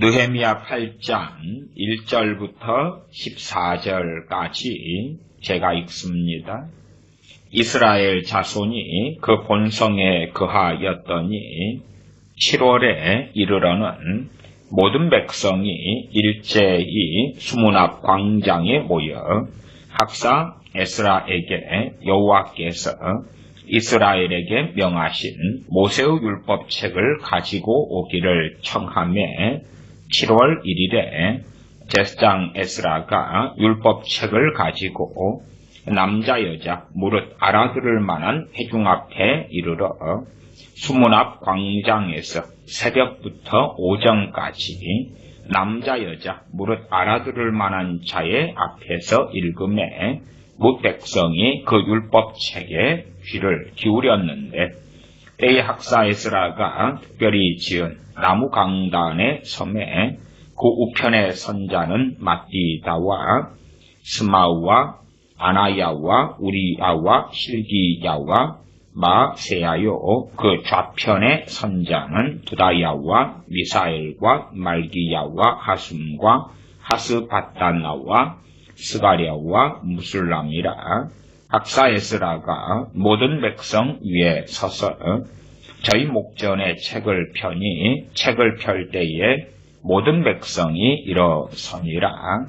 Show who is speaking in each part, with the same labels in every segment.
Speaker 1: 느헤미야 8장 1절부터 14절까지 제가 읽습니다. 이스라엘 자손이 그 본성에 거하였더니 7월에 이르러는 모든 백성이 일제히 수문 앞 광장에 모여 학사 에스라에게 여호와께서 이스라엘에게 명하신 모세의 율법책을 가지고 오기를 청하매 7월 1일에 제사장 에스라가 율법책을 가지고 남자 여자 무릇 알아들을 만한 회중 앞에 이르러 수문 앞 광장에서 새벽부터 오전까지 남자 여자 무릇 알아들을 만한 자의 앞에서 읽음에 뭇 백성이 그 율법책에 귀를 기울였는데 때의 학사 에스라가 특별히 지은 나무 강단의 섬에 그 우편에 선 자는 마띠다와 스마우와 아나야와 우리야와 실기야와 마세야요. 그 좌편에 선 자는 두다야와 미사엘과 말기야와 하숨과 하스바다나와 스가랴와 무술람이라. 학사 에스라가 모든 백성 위에 서서 저희 목전에 책을 펴니 책을 펼 때에 모든 백성이 일어서니라.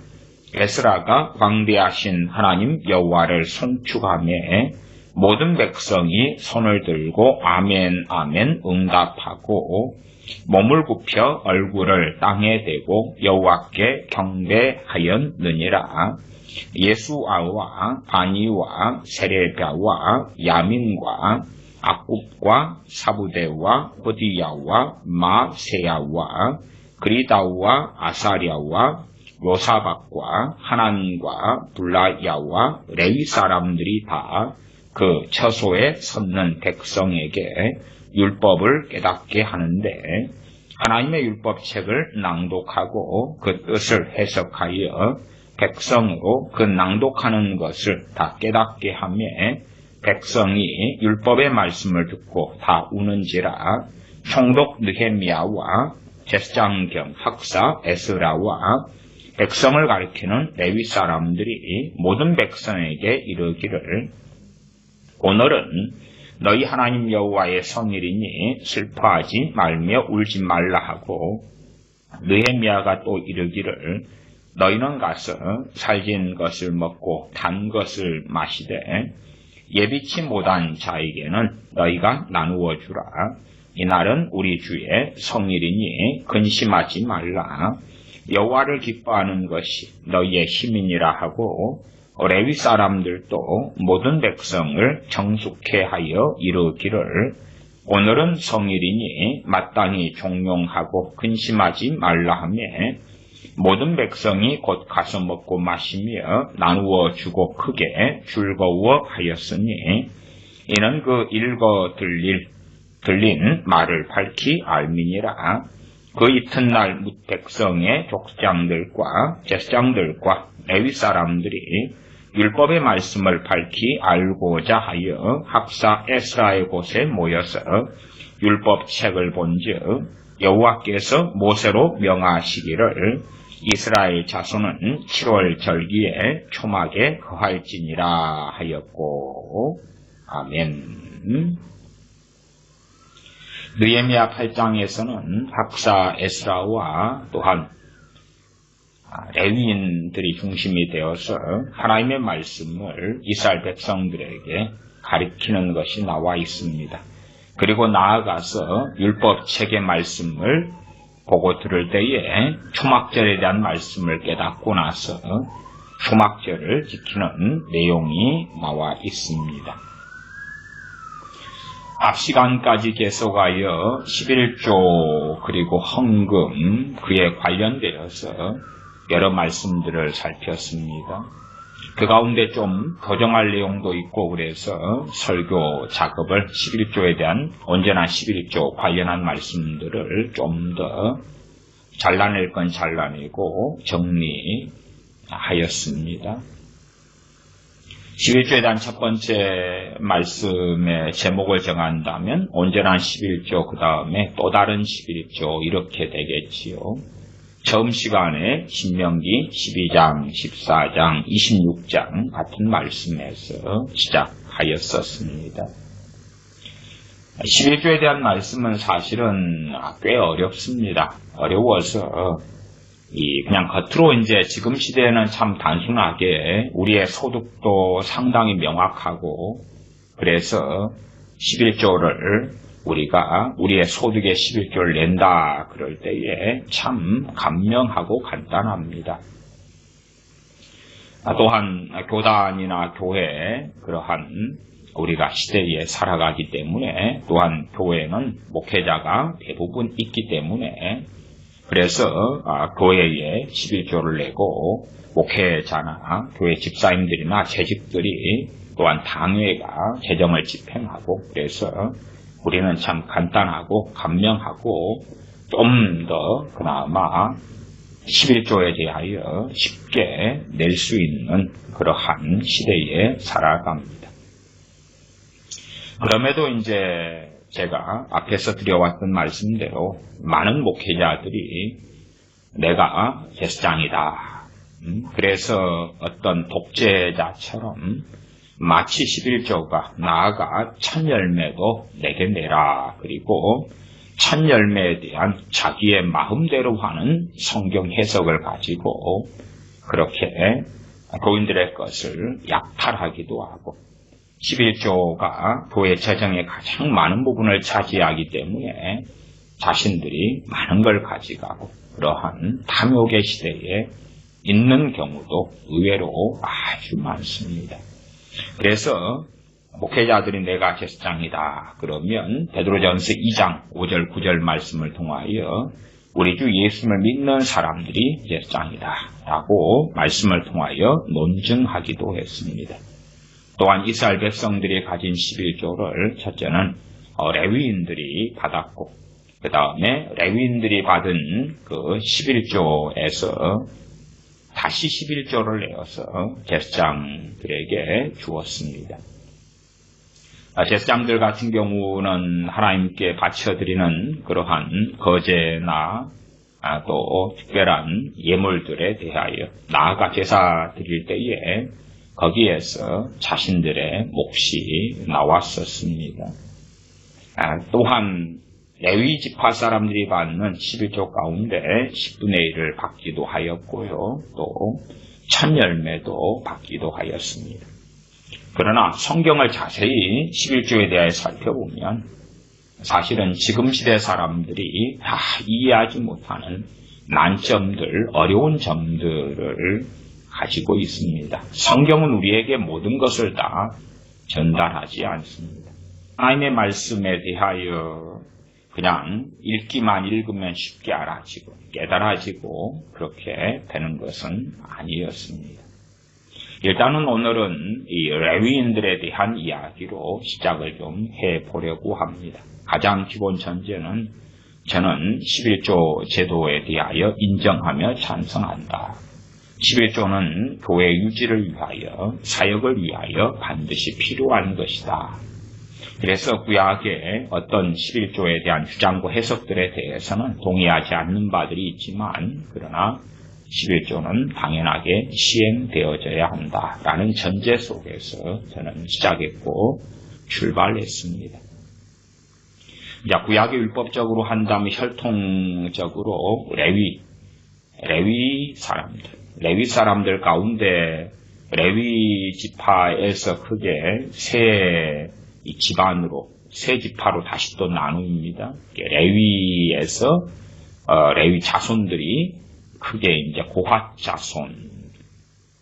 Speaker 1: 에스라가 광대하신 하나님 여호와를 son축하며 모든 백성이 손을 들고 아멘 아멘 응답하고 몸을 굽혀 얼굴을 땅에 대고 여호와께 경배하였느니라. 예수아와 바니와 세레비아와 야민과 아굽과 사부대와 호디야와 마세야와 그리다와 아사랴와 요사박과 하난과 블라야와 레위 사람들이 다 그 처소에 섰는 백성에게 율법을 깨닫게 하는데 하나님의 율법책을 낭독하고 그 뜻을 해석하여 백성으로 그 낭독하는 것을 다 깨닫게 하며 백성이 율법의 말씀을 듣고 다 우는지라. 총독 느헤미야와 제사장 겸 학사 에스라와 백성을 가리키는 레위 사람들이 모든 백성에게 이르기를 오늘은 너희 하나님 여호와의 성일이니 슬퍼하지 말며 울지 말라 하고 느헤미야가 또 이르기를 너희는 가서 살진 것을 먹고 단 것을 마시되 예비치 못한 자에게는 너희가 나누어 주라. 이날은 우리 주의 성일이니 근심하지 말라. 여호와를 기뻐하는 것이 너희의 힘이니라 하고 레위 사람들도 모든 백성을 정숙해 하여 이르기를 오늘은 성일이니 마땅히 종용하고 근심하지 말라 하며 모든 백성이 곧 가서 먹고 마시며 나누어 주고 크게 즐거워 하였으니 이는 그 읽어 들린 말을 밝히 알미니라. 그 이튿날 뭇 백성의 족장들과 제사장들과 레위 사람들이 율법의 말씀을 밝히 알고자 하여 학사 에스라의 곳에 모여서 율법책을 본즉 여호와께서 모세로 명하시기를 이스라엘 자손은 7월 절기에 초막에 거할지니라 하였고 아멘. 느헤미야 8장에서는 학사 에스라와 또한 레위인들이 중심이 되어서 하나님의 말씀을 이스라엘 백성들에게 가리키는 것이 나와 있습니다. 그리고 나아가서 율법책의 말씀을 보고 들을 때에 초막절에 대한 말씀을 깨닫고 나서 초막절을 지키는 내용이 나와 있습니다. 앞 시간까지 계속하여 11조 그리고 헌금 그에 관련되어서 여러 말씀들을 살폈습니다. 그 가운데 좀 교정할 내용도 있고 그래서 설교 작업을 11조에 대한 언제나 11조 관련한 말씀들을 좀 더 잘라낼 건 잘라내고 정리하였습니다. 11조에 대한 첫 번째 말씀의 제목을 정한다면 언제나 11조 그 다음에 또 다른 11조 이렇게 되겠지요. 처음 시간에 신명기 12장, 14장, 26장 같은 말씀에서 시작하였었습니다. 11조에 대한 말씀은 사실은 꽤 어렵습니다. 어려워서 그냥 겉으로 이제 지금 시대에는 참 단순하게 우리의 소득도 상당히 명확하고 그래서 11조를 우리가 우리의 소득의 11조를 낸다 그럴 때에 참 간명하고 간단합니다. 또한 교단이나 교회 그러한 우리가 시대에 살아가기 때문에 또한 교회는 목회자가 대부분 있기 때문에 그래서 교회에 11조를 내고 목회자나 교회 집사님들이나 재직들이 또한 당회가 재정을 집행하고 그래서 우리는 참 간단하고 간명하고 좀 더 그나마 11조에 대하여 쉽게 낼 수 있는 그러한 시대에 살아갑니다. 그럼에도 이제 제가 앞에서 드려왔던 말씀대로 많은 목회자들이 내가 제사장이다. 그래서 어떤 독재자처럼 마치 11조가 나아가 첫 열매도 내게 내라. 그리고 첫 열매에 대한 자기의 마음대로 하는 성경 해석을 가지고 그렇게 교인들의 것을 약탈하기도 하고 11조가 교회 재정의 가장 많은 부분을 차지하기 때문에 자신들이 많은 걸 가져가고 그러한 탐욕의 시대에 있는 경우도 의외로 아주 많습니다. 그래서 목회자들이 내가 제사장이다 그러면 베드로전서 2장 5절 9절 말씀을 통하여 우리 주 예수님을 믿는 사람들이 제사장이다 라고 말씀을 통하여 논증하기도 했습니다. 또한 이스라엘 백성들이 가진 11조를 첫째는 레위인들이 받았고 그 다음에 레위인들이 받은 그 11조에서 다시 11조를 내어서 제사장들에게 주었습니다. 제사장들 같은 경우는 하나님께 바쳐드리는 그러한 거제나 또 특별한 예물들에 대하여 나아가 제사 드릴 때에 거기에서 자신들의 몫이 나왔었습니다. 또한 레위 지파 사람들이 받는 11조 가운데 10분의 1을 받기도 하였고요. 또 첫 열매도 받기도 하였습니다. 그러나 성경을 자세히 11조에 대해 살펴보면 사실은 지금 시대 사람들이 다 이해하지 못하는 난점들, 어려운 점들을 가지고 있습니다. 성경은 우리에게 모든 것을 다 전달하지 않습니다. 하나님의 말씀에 대하여 그냥 읽기만 읽으면 쉽게 알아지고 깨달아지고 그렇게 되는 것은 아니었습니다. 일단은 오늘은 이 레위인들에 대한 이야기로 시작을 좀 해보려고 합니다. 가장 기본 전제는 저는 11조 제도에 대하여 인정하며 찬성한다. 11조는 교회 유지를 위하여 사역을 위하여 반드시 필요한 것이다. 그래서 구약의 어떤 11조에 대한 주장과 해석들에 대해서는 동의하지 않는 바들이 있지만 그러나 11조는 당연하게 시행되어져야 한다라는 전제 속에서 저는 시작했고 출발했습니다. 이제 구약의 율법적으로 한다면 혈통적으로 레위 사람들 가운데 레위 지파에서 크게 세 지파로 다시 또 나눕니다. 레위에서 레위 자손들이 크게 이제 고핫 자손,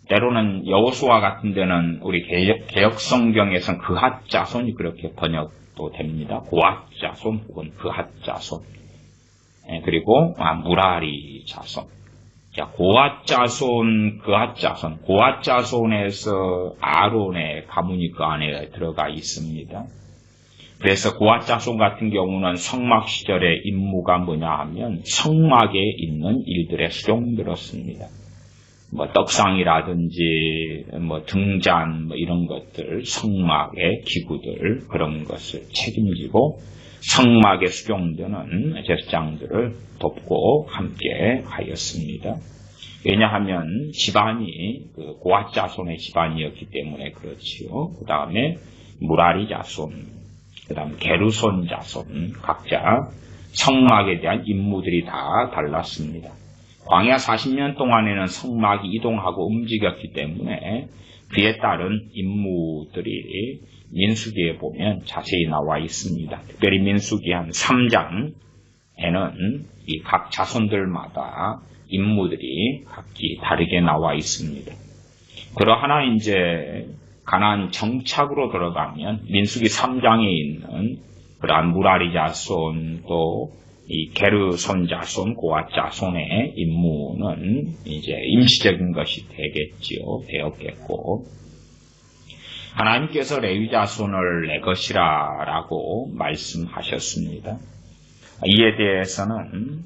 Speaker 1: 때로는 여호수아 같은 데는 우리 개역 성경에서는 그핫 자손이 그렇게 번역도 됩니다. 고핫 자손 혹은 그핫 자손. 그리고 무라리 자손. 자, 고핫 자손, 그핫 자손. 고핫 자손에서 아론의 가문이 그 안에 들어가 있습니다. 그래서 고핫 자손 같은 경우는 성막 시절의 임무가 뭐냐 하면 성막에 있는 일들에 수종들었습니다. 떡상이라든지 등잔 이런 것들, 성막의 기구들 그런 것을 책임지고 성막에 수종되는 제사장들을 돕고 함께 하였습니다. 왜냐하면 집안이 고앗 자손의 집안이었기 때문에 그렇지요. 그 다음에 무라리 자손, 그 다음 게르손 자손, 각자 성막에 대한 임무들이 다 달랐습니다. 광야 40년 동안에는 성막이 이동하고 움직였기 때문에 그에 따른 임무들이 민수기에 보면 자세히 나와 있습니다. 특별히 민수기 한 3장에는 이 각 자손들마다 임무들이 각기 다르게 나와 있습니다. 그러하나 이제 가나안 정착으로 들어가면 민수기 3장에 있는 그러한 무라리 자손 또 이 게르손 자손, 고앗 자손의 임무는 이제 임시적인 것이 되었겠고, 하나님께서 레위 자손을 내 것이라라고 말씀하셨습니다. 이에 대해서는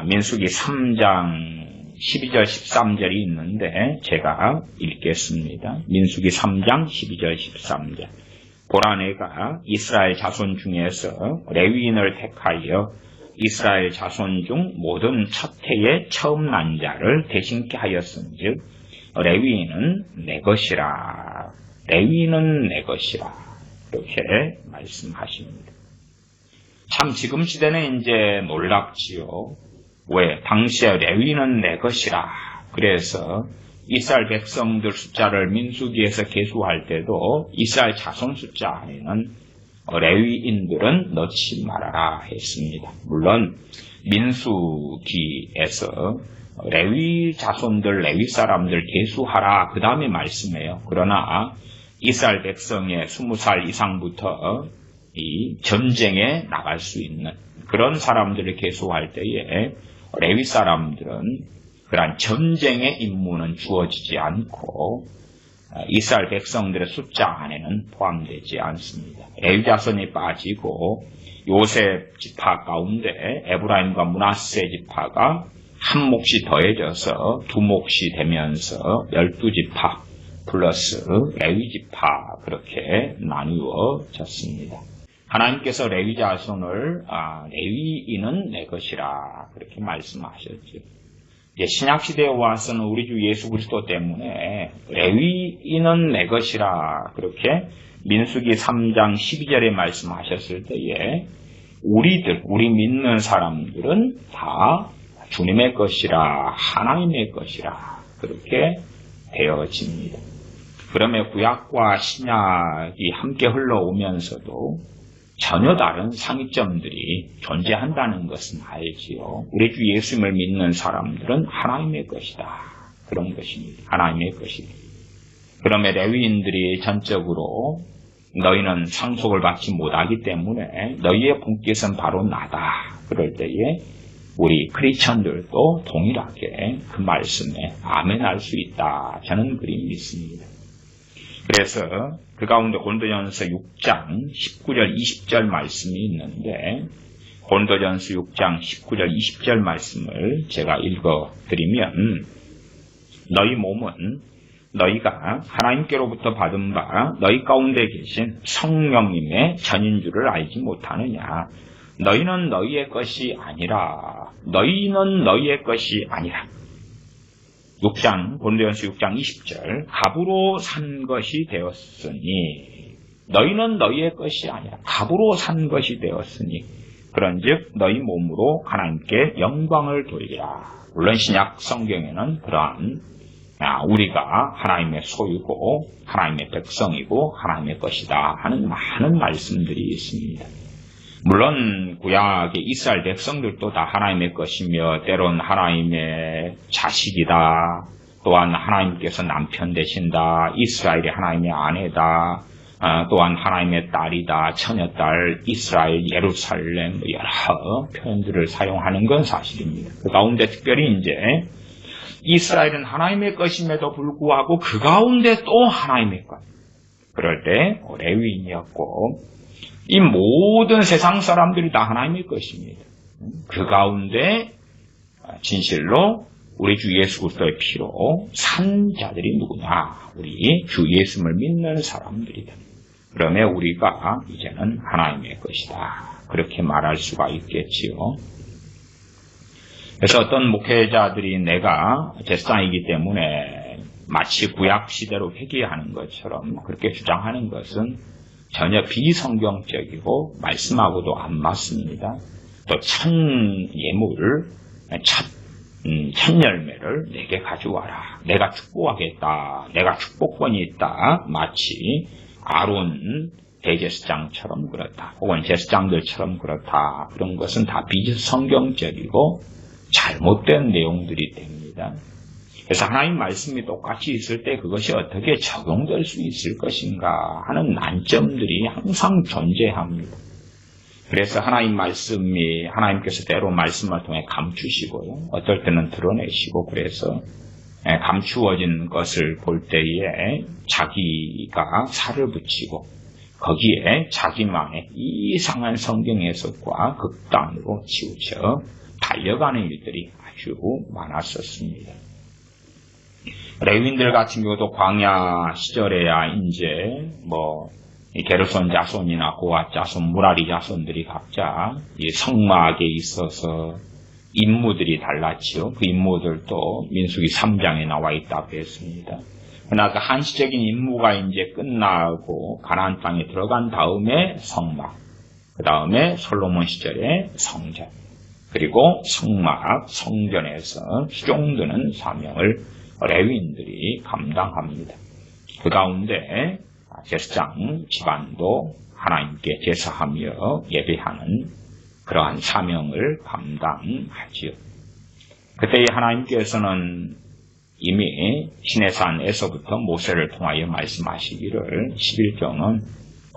Speaker 1: 민수기 3장 12절 13절이 있는데 제가 읽겠습니다. 민수기 3장 12절 13절. 보라 내가 이스라엘 자손 중에서 레위인을 택하여 이스라엘 자손 중 모든 첫 해의 처음 난 자를 대신케 하였은즉 레위인은 내 것이라. 레위인은 내 것이라. 이렇게 말씀하십니다. 참 지금 시대는 이제 놀랍지요. 왜? 당시에 레위인은 내 것이라. 그래서 이스라엘 백성들 숫자를 민수기에서 계수할 때도 이스라엘 자손 숫자 안에는 레위인들은 넣지 말아라 했습니다. 물론 민수기에서 레위 자손들, 레위 사람들 계수하라 그 다음에 말씀해요. 그러나 이스라엘 백성의 20살 이상부터 이 전쟁에 나갈 수 있는 그런 사람들을 계수할 때에 레위 사람들은 그러한 전쟁의 임무는 주어지지 않고 이스라엘 백성들의 숫자 안에는 포함되지 않습니다. 레위 자손이 빠지고 요셉 지파 가운데 에브라임과 므낫세 지파가 한 몫이 더해져서 두 몫이 되면서 12지파 플러스 레위 지파 그렇게 나누어졌습니다. 하나님께서 레위 자손을 레위인은 내 것이라 그렇게 말씀하셨죠. 신약시대에 와서는 우리 주 예수 그리스도 때문에 레위인은 내 것이라 그렇게 민수기 3장 12절에 말씀하셨을 때에 우리 믿는 사람들은 다 주님의 것이라 하나님의 것이라 그렇게 되어집니다. 그러면 구약과 신약이 함께 흘러오면서도 전혀 다른 상이점들이 존재한다는 것은 알지요. 우리 주 예수님을 믿는 사람들은 하나님의 것이다. 그런 것입니다. 하나님의 것이다. 그러면 레위인들이 전적으로 너희는 상속을 받지 못하기 때문에 너희의 분깃은 바로 나다. 그럴 때에 우리 크리스천들도 동일하게 그 말씀에 아멘할 수 있다. 저는 그리 믿습니다. 그래서 그 가운데 고린도전서 6장 19절 20절 말씀이 있는데 고린도전서 6장 19절 20절 말씀을 제가 읽어드리면 너희 몸은 너희가 하나님께로부터 받은 바 너희 가운데 계신 성령님의 전인 줄을 알지 못하느냐. 너희는 너희의 것이 아니라 너희는 너희의 것이 아니라. 6장 고린도전서 6장 20절 값으로 산 것이 되었으니 너희는 너희의 것이 아니라 값으로 산 것이 되었으니 그런즉 너희 몸으로 하나님께 영광을 돌리라. 물론 신약 성경에는 그러한 우리가 하나님의 소유고 하나님의 백성이고 하나님의 것이다 하는 많은 말씀들이 있습니다. 물론 구약의 이스라엘 백성들도 다 하나님의 것이며 때론 하나님의 자식이다. 또한 하나님께서 남편 되신다. 이스라엘이 하나님의 아내다. 또한 하나님의 딸이다. 처녀딸, 이스라엘, 예루살렘 여러 표현들을 사용하는 건 사실입니다. 그 가운데 특별히 이제 이스라엘은 하나님의 것임에도 불구하고 그 가운데 또 하나님의 것. 그럴 때 레위인이었고 이 모든 세상 사람들이 다 하나님의 것입니다. 그 가운데 진실로 우리 주 예수 그리스도의 피로 산 자들이 누구냐? 우리 주 예수를 믿는 사람들이다. 그러면 우리가 이제는 하나님의 것이다. 그렇게 말할 수가 있겠지요. 그래서 어떤 목회자들이 내가 제사장이기 때문에 마치 구약시대로 회개하는 것처럼 그렇게 주장하는 것은 전혀 비성경적이고 말씀하고도 안 맞습니다. 또 첫 예물, 첫 열매를 내게 가져와라. 내가 축복하겠다. 내가 축복권이 있다. 마치 아론 대제사장처럼 그렇다. 혹은 제사장들처럼 그렇다. 그런 것은 다 비성경적이고 잘못된 내용들이 됩니다. 그래서 하나님 말씀이 똑같이 있을 때 그것이 어떻게 적용될 수 있을 것인가 하는 난점들이 항상 존재합니다. 그래서 하나님 말씀이 하나님께서 때로 말씀을 통해 감추시고요. 어떨 때는 드러내시고 그래서 감추어진 것을 볼 때에 자기가 살을 붙이고 거기에 자기만의 이상한 성경 해석과 극단으로 치우쳐 달려가는 일들이 아주 많았었습니다. 레위인들 같은 경우도 광야 시절에야 이제 게르손 자손이나 고앗 자손, 무라리 자손들이 각자 이 성막에 있어서 임무들이 달랐지요. 그 임무들도 민수기 3장에 나와 있다고 했습니다. 그러나 그 한시적인 임무가 이제 끝나고 가나안 땅에 들어간 다음에 성막, 그 다음에 솔로몬 시절에 성전, 그리고 성막, 성전에서 수종드는 사명을 레위인들이 감당합니다. 그 가운데 제사장 집안도 하나님께 제사하며 예배하는 그러한 사명을 감당하지요. 그때 하나님께서는 이미 시내산에서부터 모세를 통하여 말씀하시기를 11조는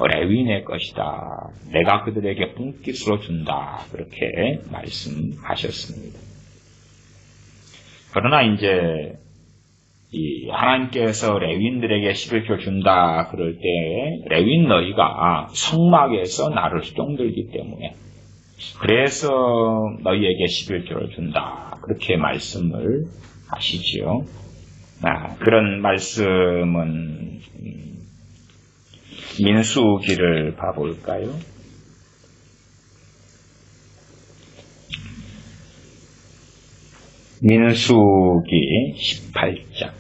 Speaker 1: 레위인의 것이다. 내가 그들에게 분깃으로 준다. 그렇게 말씀하셨습니다. 그러나 이제 하나님께서 레위인들에게 11조 준다 그럴 때 레위인 너희가 성막에서 나를 수종들기 때문에 그래서 너희에게 11조를 준다. 그렇게 말씀을 하시지요. 그런 말씀은 민수기를 봐볼까요? 민수기 18장.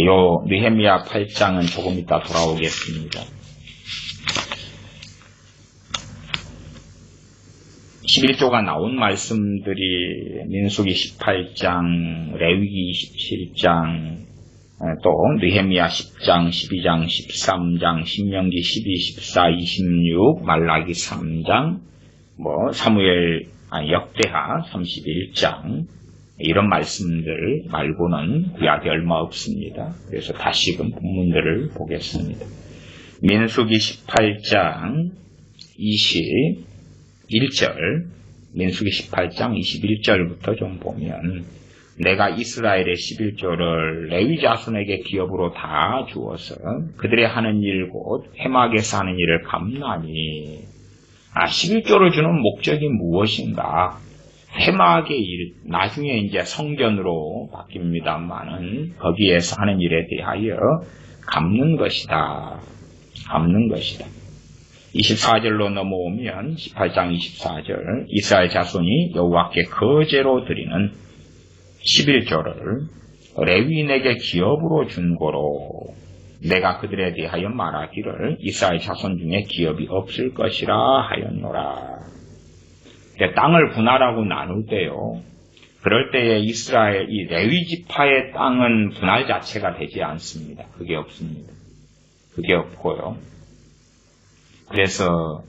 Speaker 1: 요 느헤미야 8장은 조금 이따 돌아오겠습니다. 11조가 나온 말씀들이 민수기 18장, 레위기 27장, 또 느헤미야 10장, 12장, 13장, 신명기 12, 14, 26, 말라기 3장, 역대하 31장, 이런 말씀들 말고는 구약이 얼마 없습니다. 그래서 다시금 본문들을 보겠습니다. 민수기 18장 21절, 민수기 18장 21절부터 좀 보면 내가 이스라엘의 11조를 레위 자손에게 기업으로 다 주어서 그들의 하는 일 곧 회막에서 하는 일을 감나니 11조를 주는 목적이 무엇인가? 회막의 일, 나중에 이제 성전으로 바뀝니다만은 거기에서 하는 일에 대하여 갚는 것이다. 갚는 것이다. 24절로 넘어오면 18장 24절 이스라엘 자손이 여호와께 거제로 드리는 11조를 레위인에게 기업으로 준 거로 내가 그들에 대하여 말하기를 이스라엘 자손 중에 기업이 없을 것이라 하였노라. 땅을 분할하고 나눌 때요. 그럴 때에 이스라엘 이 레위 지파의 땅은 분할 자체가 되지 않습니다. 그게 없습니다. 그게 없고요. 그래서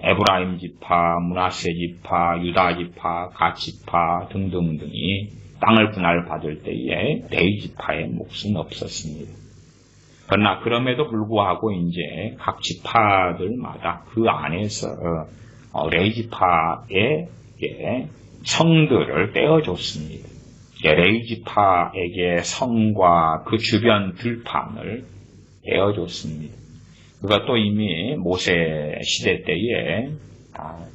Speaker 1: 에브라임 지파, 므낫세 지파, 유다 지파, 갓 지파 등등등이 땅을 분할받을 때에 레위 지파의 몫은 없었습니다. 그러나 그럼에도 불구하고 이제 각 지파들마다 그 안에서 레위 지파의 성들을 떼어줬습니다. 레위 지파에게 성과 그 주변 들판을 떼어줬습니다. 그것도 이미 모세 시대 때에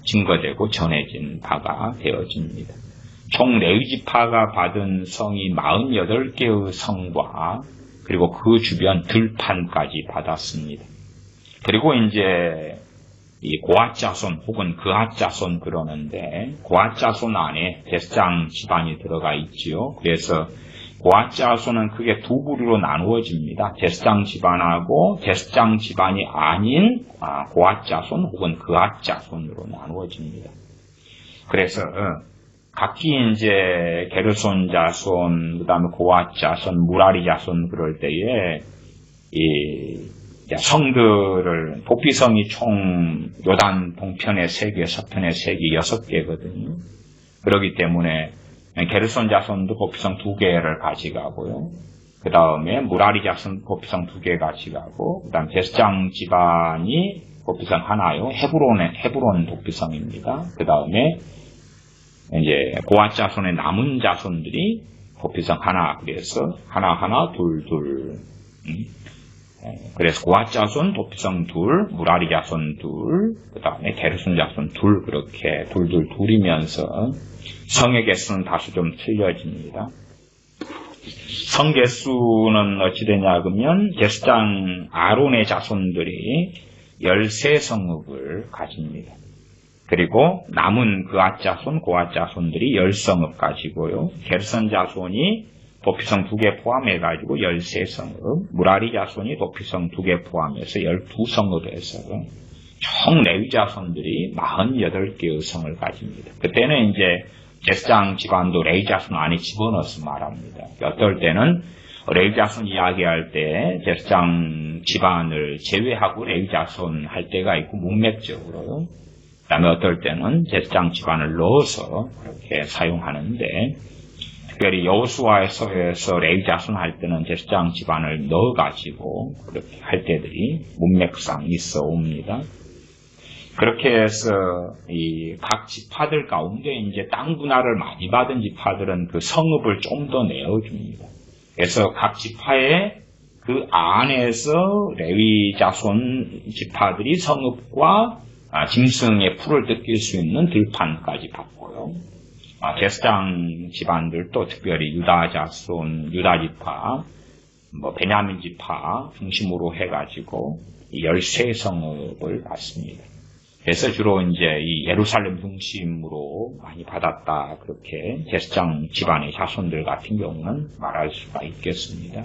Speaker 1: 증거되고 전해진 바가 되어집니다. 총 레위 지파가 받은 성이 48개의 성과 그리고 그 주변 들판까지 받았습니다. 그리고 이제 이 고앗 자손 혹은 그앗 자손 그러는데 고앗 자손 안에 데스장 집안이 들어가 있지요. 그래서 고앗 자손은 크게 두 부류로 나누어집니다. 데스장 집안하고 데스장 집안이 아닌 고앗 자손 혹은 그앗 자손으로 나누어집니다. 그래서 각기 이제 게르손 자손, 그다음에 고앗 자손, 무라리 자손 그럴 때에 이 성들을 도피성이 총 요단 동편에 3개, 서편에 3개, 6개거든요. 그렇기 때문에 게르손 자손도 도피성 2개를 가져가고요. 그 다음에 무라리 자손 도피성 2개 가져가고, 그 다음 데스장 집안이 도피성 하나요. 헤브론 도피성입니다. 그 다음에 이제 고앗 자손의 남은 자손들이 도피성 하나, 그래서 하나, 둘. 그래서 고앗 자손 도피성 2, 무라리 자손 2, 그 다음에 게르손 자손 2, 그렇게 둘이면서 성의 개수는 다소 좀 틀려집니다. 성 개수는 어찌 되냐 그러면 데스장 아론의 자손들이 13성읍을 가집니다. 그리고 남은 그앗 자손, 고앗 자손들이 10성읍 가지고요. 게르손 자손이 도피성 2개 포함해가지고 13성읍, 무라리 자손이 도피성 2개 포함해서 12성읍에서 총 레위 자손들이 48개의 성을 가집니다. 그때는 이제 데스장 집안도 레위 자손 안에 집어넣어서 말합니다. 어떨 때는 레위 자손 이야기할 때 데스장 집안을 제외하고 레위 자손 할 때가 있고 문맥적으로요. 그 다음에 어떨 때는 데스장 집안을 넣어서 그렇게 사용하는데 특별히 여호수아에서 레위 자손 할 때는 데스장 집안을 넣어가지고 그렇게 할 때들이 문맥상 있어 옵니다. 그렇게 해서 이 각 지파들 가운데 이제 땅 분할을 많이 받은 지파들은 그 성읍을 좀 더 내어줍니다. 그래서 각 지파의 그 안에서 레위 자손 지파들이 성읍과 짐승의 풀을 뜯길 수 있는 들판까지 받고요. 데스장 집안들도 특별히 유다 자손, 유다 지파, 베냐민 지파 중심으로 해가지고 13성읍을 받습니다. 그래서 주로 이제 이 예루살렘 중심으로 많이 받았다. 그렇게 데스장 집안의 자손들 같은 경우는 말할 수가 있겠습니다.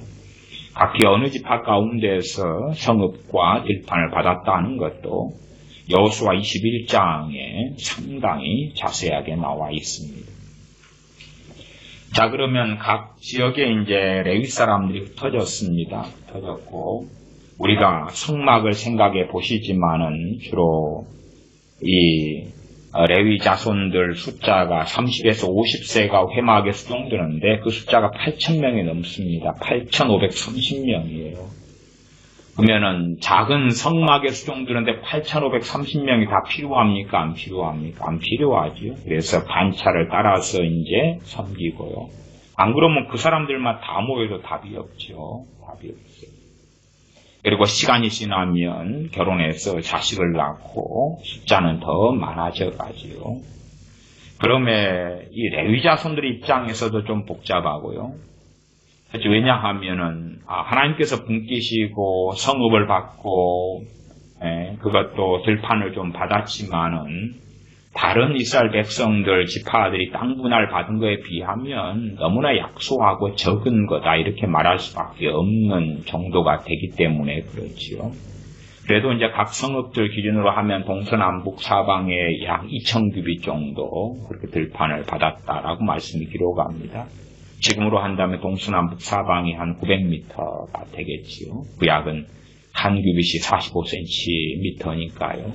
Speaker 1: 각기 어느 지파 가운데서 성읍과 들판을 받았다는 것도 여호수아 21장에 상당히 자세하게 나와 있습니다. 자, 그러면 각 지역에 이제 레위 사람들이 흩어졌습니다. 흩어졌고, 우리가 성막을 생각해 보시지만은 주로 이 레위 자손들 숫자가 30에서 50세가 회막에 수용되는데 그 숫자가 8,000명이 넘습니다. 8,530명이에요. 그러면은 작은 성막에 수종드는데 8,530명이 다 필요합니까? 안 필요합니까? 안 필요하지요. 그래서 반차를 따라서 이제 섬기고요. 안 그러면 그 사람들만 다 모여도 답이 없죠. 답이 없어요. 그리고 시간이 지나면 결혼해서 자식을 낳고 숫자는 더 많아져 가지요. 그러면 이 레위 자손들 입장에서도 좀 복잡하고요. 왜냐하면은 하나님께서 분기시고 성읍을 받고 그것도 들판을 좀 받았지만은 다른 이스라엘 백성들 지파들이 땅 분할 받은 거에 비하면 너무나 약소하고 적은 거다 이렇게 말할 수밖에 없는 정도가 되기 때문에 그렇지요. 그래도 이제 각 성읍들 기준으로 하면 동서남북 사방에 약 2,000규빗 정도 그렇게 들판을 받았다라고 말씀이 기록합니다. 지금으로 한다면 동서남북 사방이 한 900m가 되겠지요. 구약은 한 규빗이 45cm니까요.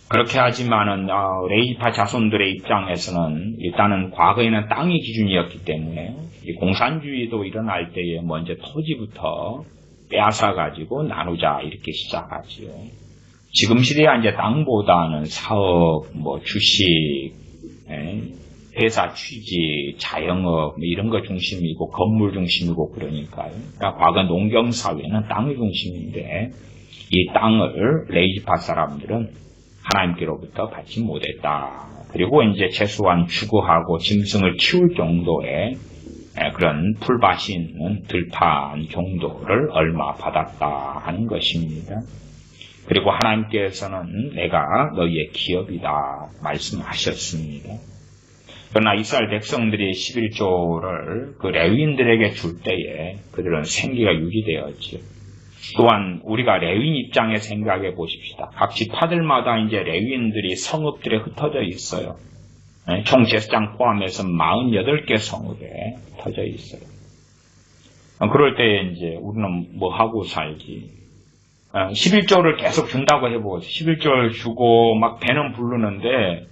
Speaker 1: 그렇게 하지만은 레위파 자손들의 입장에서는 일단은 과거에는 땅이 기준이었기 때문에 이 공산주의도 일어날 때에 먼저 토지부터 빼앗아 가지고 나누자 이렇게 시작하지요. 지금 시대야 이제 땅보다는 사업, 주식, 회사 취직, 자영업 이런 거 중심이고 건물 중심이고 그러니까요. 그러니까 과거 농경사회는 땅이 중심인데 이 땅을 레위파 사람들은 하나님께로부터 받지 못했다. 그리고 이제 최소한 추구하고 짐승을 키울 정도의 그런 풀밭이 있는 들판 정도를 얼마 받았다 하는 것입니다. 그리고 하나님께서는 내가 너희의 기업이다 말씀하셨습니다. 그러나 이스라엘 백성들이 11조를 그 레위인들에게 줄 때에 그들은 생기가 유지되었지요. 또한 우리가 레위인 입장에 생각해 보십시다. 각 지파들마다 이제 레위인들이 성읍들에 흩어져 있어요. 총 제사장 포함해서 48개 성읍에 흩어져 있어요. 그럴 때 이제 우리는 뭐 하고 살지? 11조를 계속 준다고 해보세요. 11조를 주고 막 배는 부르는데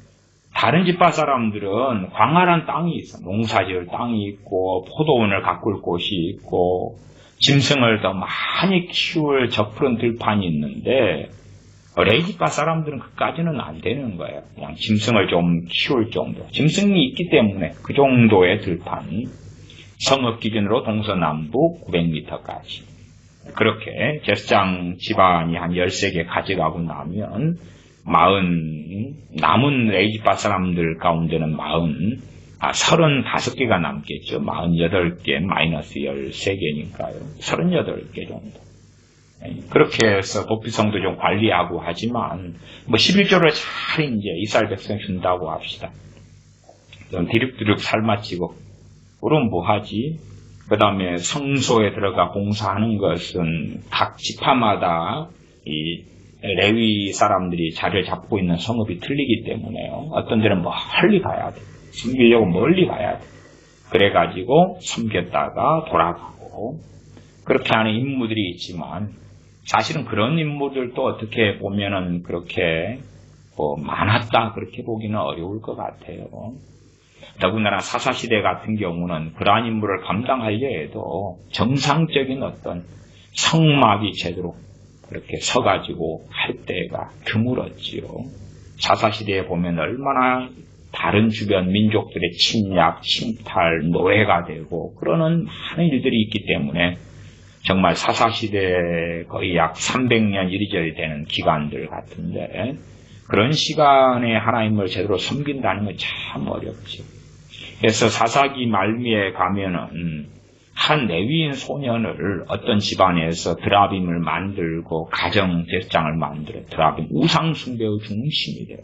Speaker 1: 다른 지파 사람들은 광활한 땅이 있어. 농사지을 땅이 있고 포도원을 가꿀 곳이 있고 짐승을 더 많이 키울 저푸른 들판이 있는데 레위 지파 사람들은 그까지는 안 되는 거예요. 그냥 짐승을 좀 키울 정도. 짐승이 있기 때문에 그 정도의 들판. 성읍 기준으로 동서남북 900m까지. 그렇게 제사장 집안이 한 13개 가져가고 나면 남은 레위 지파 사람들 가운데는 35개가 남겠죠. 48개 마이너스 13개니까요. 38개 정도. 그렇게 해서 도피성도 좀 관리하고 하지만, 11조를 잘 이제 이스라엘 백성 준다고 합시다. 좀 디룩디룩 삶아치고, 그럼 뭐 하지? 그 다음에 성소에 들어가 봉사하는 것은 각 지파마다 이 레위 사람들이 자리를 잡고 있는 성읍이 틀리기 때문에요. 어떤 데는 멀리 가야 돼. 섬기려고 멀리 가야 돼. 그래가지고 섬겼다가 돌아가고 그렇게 하는 인물들이 있지만 사실은 그런 인물들도 어떻게 보면은 그렇게 많았다 그렇게 보기는 어려울 것 같아요. 더군다나 사사시대 같은 경우는 그러한 임무를 감당하려 해도 정상적인 어떤 성막이 제대로 그렇게 서가지고 할 때가 드물었지요. 사사시대에 보면 얼마나 다른 주변 민족들의 침략, 침탈, 노예가 되고 그러는 많은 일들이 있기 때문에 정말 사사시대 거의 약 300년 이리저리 되는 기간들 같은데 그런 시간에 하나님을 제대로 섬긴다는 건 참 어렵죠. 그래서 사사기 말미에 가면은 한 레위인 소년을 어떤 집안에서 드라빔을 만들고 가정 제사장을 만들어 드라빔 우상 숭배의 중심이 되고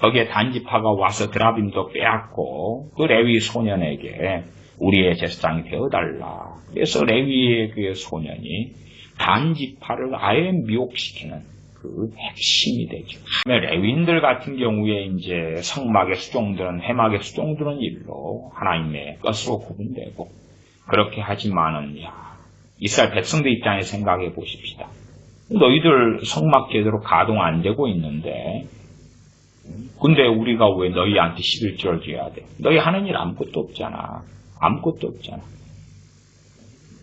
Speaker 1: 거기에 단지파가 와서 드라빔도 빼앗고 그 레위 소년에게 우리의 제사장이 되어달라. 그래서 레위의 그 소년이 단지파를 아예 미혹시키는 그 핵심이 되죠. 레위인들 같은 경우에 이제 성막의 수종들은 해막의 수종들은 일로 하나님의 것으로 구분되고 그렇게 하지만은 이스라엘 백성들 입장에 생각해 보십시다. 너희들 성막 제대로 가동 안 되고 있는데 근데 우리가 왜 너희한테 11조를 줘야 돼? 너희 하는 일 아무것도 없잖아. 아무것도 없잖아.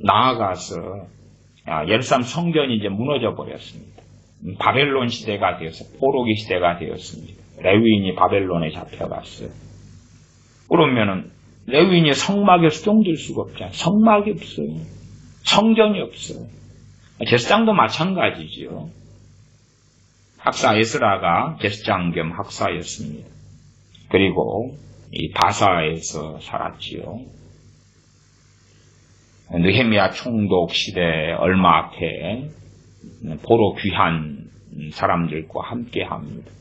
Speaker 1: 나아가서 예루살렘 성전이 이제 무너져 버렸습니다. 바벨론 시대가 되어서 포로기 시대가 되었습니다. 레위인이 바벨론에 잡혀갔어요. 그러면은 레위인이 성막에 수종될 수가 없잖아요. 성막이 없어요. 성전이 없어요. 제사장도 마찬가지죠. 학사 에스라가 제사장 겸 학사였습니다. 그리고 이 바사에서 살았지요. 느헤미야 총독 시대 얼마 앞에 포로 귀한 사람들과 함께 합니다.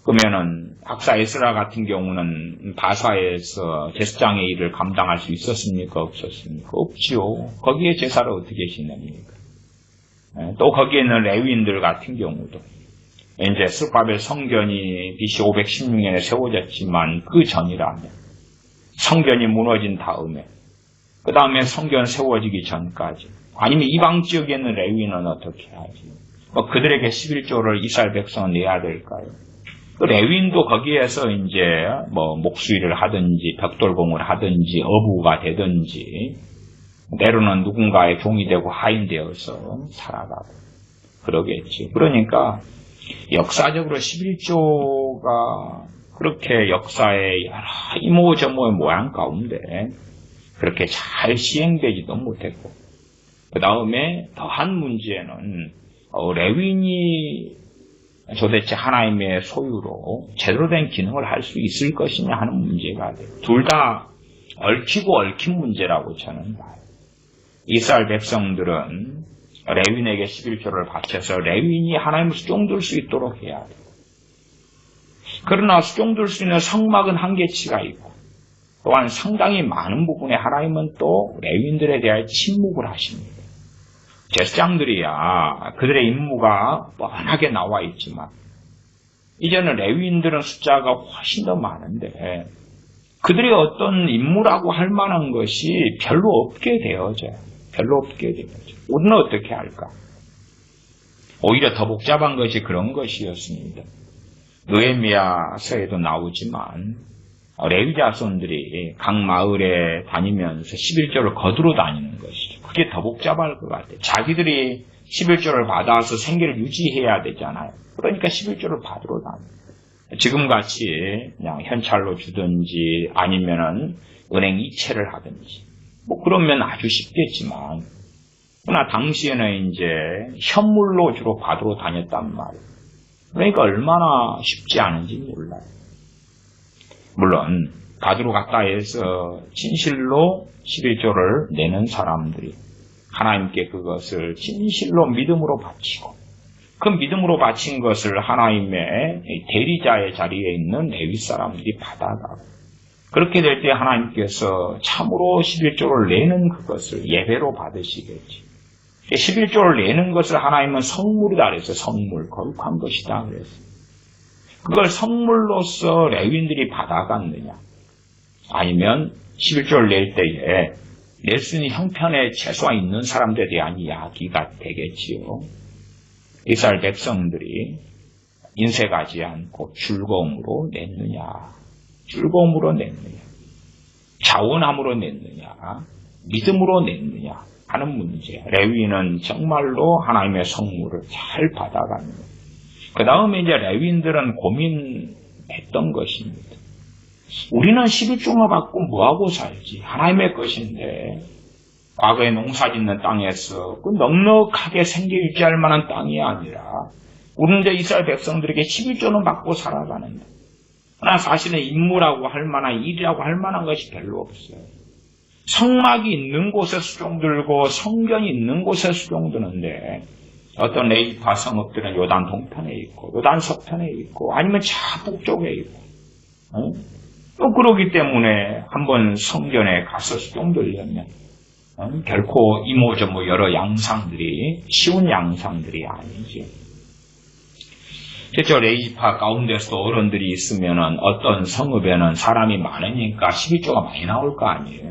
Speaker 1: 그러면은 학사 에스라 같은 경우는 바사에서 제사장의 일을 감당할 수 있었습니까? 없었습니까? 없지요. 거기에 제사를 어떻게 지냅니까? 또 거기에 있는 레위인들 같은 경우도 이제 스룹바벨 성전이 BC 516년에 세워졌지만 그 전이라면 성전이 무너진 다음에 그 다음에 성전 세워지기 전까지 아니면 이방 지역에 있는 레위인은 어떻게 하지? 그들에게 11조를 이스라엘 백성은 내야 될까요? 그 레위인도 거기에서 이제 목수일을 하든지 벽돌공을 하든지 어부가 되든지 때로는 누군가의 종이 되고 하인되어서 살아가고 그러겠지. 그러니까 역사적으로 11조가 그렇게 역사의 여러 이모저모의 모양 가운데 그렇게 잘 시행되지도 못했고 그 다음에 더한 문제는 레위인이 도대체 하나님의 소유로 제대로 된 기능을 할 수 있을 것이냐 하는 문제가 돼요. 둘 다 얽히고 얽힌 문제라고 저는 봐요. 이스라엘 백성들은 레위인에게 11조를 바쳐서 레위인이 하나님을 수종들 수 있도록 해야 돼. 그러나 수종들 수 있는 성막은 한계치가 있고 또한 상당히 많은 부분에 하나님은 또 레위인들에 대해 침묵을 하십니다. 제사장들이야 그들의 임무가 뻔하게 나와 있지만 이제는 레위인들은 숫자가 훨씬 더 많은데 그들의 어떤 임무라고 할 만한 것이 별로 없게 되어져요. 우리는 어떻게 할까? 오히려 더 복잡한 것이 그런 것이었습니다. 느헤미야서에도 나오지만 레위 자손들이 각 마을에 다니면서 11조를 거두러 다니는 것이죠. 그게 더 복잡할 것 같아요. 자기들이 11조를 받아서 생계를 유지해야 되잖아요. 그러니까 11조를 받으러 다녀요. 지금같이 그냥 현찰로 주든지 아니면은 은행 이체를 하든지 뭐 그러면 아주 쉽겠지만 그러나 당시에는 이제 현물로 주로 받으러 다녔단 말이에요. 그러니까 얼마나 쉽지 않은지 몰라요. 물론 받으러 갔다 해서 진실로 11조를 내는 사람들이 하나님께 그것을 진실로 믿음으로 바치고 그 믿음으로 바친 것을 하나님의 대리자의 자리에 있는 레위 사람들이 받아가고 그렇게 될 때 하나님께서 참으로 11조를 내는 그것을 예배로 받으시겠지. 11조를 내는 것을 하나님은 성물이다 그랬어요. 성물, 거룩한 것이다 그랬어요. 그걸 성물로서 레위인들이 받아갔느냐 아니면 11조를 낼 때에 낼 수 있는 형편의 최소한 있는 사람들에 대한 이야기가 되겠지요. 이스라엘 백성들이 인색하지 않고 즐거움으로 냈느냐, 자원함으로 냈느냐, 믿음으로 냈느냐 하는 문제. 레위인은 정말로 하나님의 성물을 잘 받아가는 그 다음에 이제 레위인들은 고민했던 것입니다. 우리는 11조만 받고 뭐하고 살지? 하나님의 것인데 과거에 농사 짓는 땅에서 그 넉넉하게 생계 유지할 만한 땅이 아니라 우리는 이제 이스라엘 백성들에게 11조는 받고 살아가는데 그러나 사실은 임무라고 할 만한 일이라고 할 만한 것이 별로 없어요. 성막이 있는 곳에 수종들고 성전이 있는 곳에 수종드는데 어떤 레위파 성읍들은 요단 동편에 있고 요단 서편에 있고 아니면 북쪽에 있고 또 그러기 때문에 한번 성전에 가서 수종들려면 결코 이모저모 여러 양상들이 쉬운 양상들이 아니지. 실제 레위파 가운데서도 어른들이 있으면은 어떤 성읍에는 사람이 많으니까 11조가 많이 나올 거 아니에요.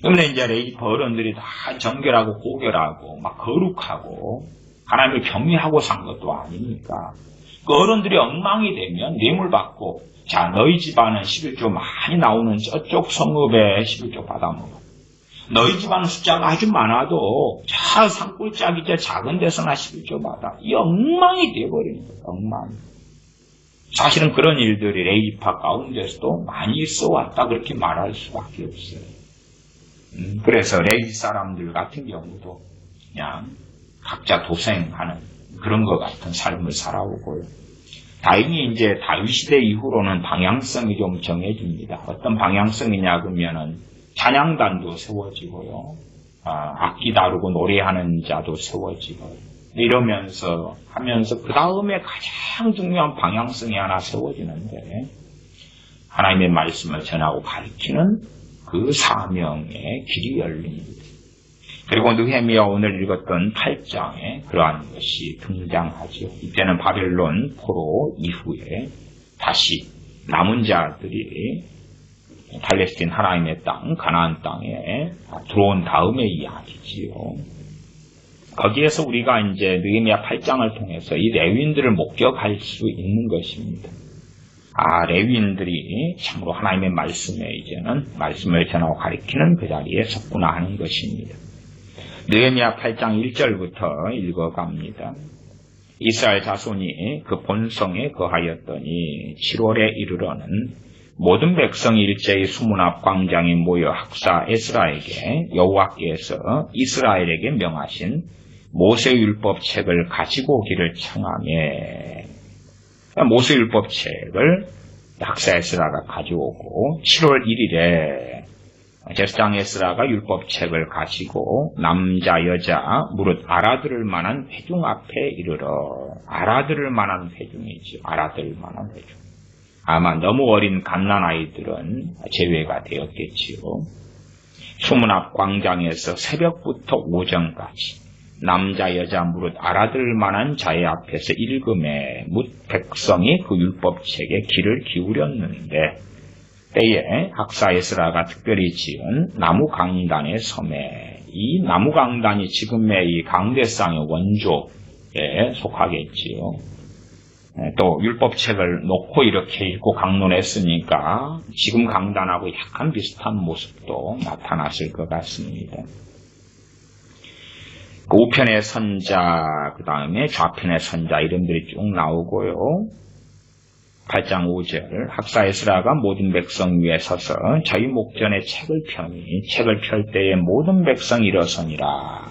Speaker 1: 그런데 이제 레위파 어른들이 다 정결하고 고결하고 막 거룩하고 하나님을 경외하고 산 것도 아니니까 그 어른들이 엉망이 되면 뇌물 받고 자 너희 집안은 11조 많이 나오는 저쪽 성읍에 11조 받아먹어. 너희 집안은 숫자가 아주 많아도 자 산골짜기 작은 데서나 11조 받아. 이 엉망이 되어버리는 거예요. 엉망이. 사실은 그런 일들이 레위파 가운데서도 많이 있어왔다 그렇게 말할 수밖에 없어요. 그래서 레위 사람들 같은 경우도 그냥 각자 도생하는 그런 것 같은 삶을 살아오고요. 다행히 이제 다윗 시대 이후로는 방향성이 좀 정해집니다. 어떤 방향성이냐 그러면은 찬양단도 세워지고요. 악기 다루고 노래하는 자도 세워지고 이러면서 하면서 그 다음에 가장 중요한 방향성이 하나 세워지는데 하나님의 말씀을 전하고 가르치는 그 사명의 길이 열립니다. 그리고 느헤미야 오늘 읽었던 8장에 그러한 것이 등장하죠. 이때는 바벨론 포로 이후에 다시 남은 자들이 팔레스틴 하나님의 땅, 가나안 땅에 들어온 다음의 이야기지요. 거기에서 우리가 이제 느헤미야 8장을 통해서 이 레위인들을 목격할 수 있는 것입니다. 레위인들이 참으로 하나님의 말씀에 이제는 말씀을 전하고 가리키는 그 자리에 섰구나 하는 것입니다. 느헤미야 8장 1절부터 읽어갑니다. 이스라엘 자손이 그 본성에 거하였더니 7월에 이르러는 모든 백성이 일제히 수문 앞 광장에 모여 학사 에스라에게 여호와께서 이스라엘에게 명하신 모세율법 책을 가지고 오기를 청하매 모세율법 책을 학사 에스라가 가져오고 7월 1일에 제사장 에스라가 율법책을 가지고 남자 여자 무릇 알아들을 만한 회중 앞에 이르러. 알아들을 만한 회중이죠. 알아들을 만한 회중. 아마 너무 어린 갓난아이들은 제외가 되었겠지요. 수문 앞 광장에서 새벽부터 오전까지 남자 여자 무릇 알아들을 만한 자의 앞에서 읽음에 뭇 백성이 그 율법책에 귀를 기울였는데 때에 학사 에스라가 특별히 지은 나무 강단의 섬에, 이 나무 강단이 지금의 이 강대상의 원조에 속하겠지요. 또 율법책을 놓고 이렇게 읽고 강론했으니까 지금 강단하고 약간 비슷한 모습도 나타났을 것 같습니다. 그 우편의 선자, 그 다음에 좌편의 선자 이름들이 쭉 나오고요. 8장 5절 학사 에스라가 모든 백성 위에 서서 저희 목전에 책을 펴니 책을 펼 때에 모든 백성이 일어서니라.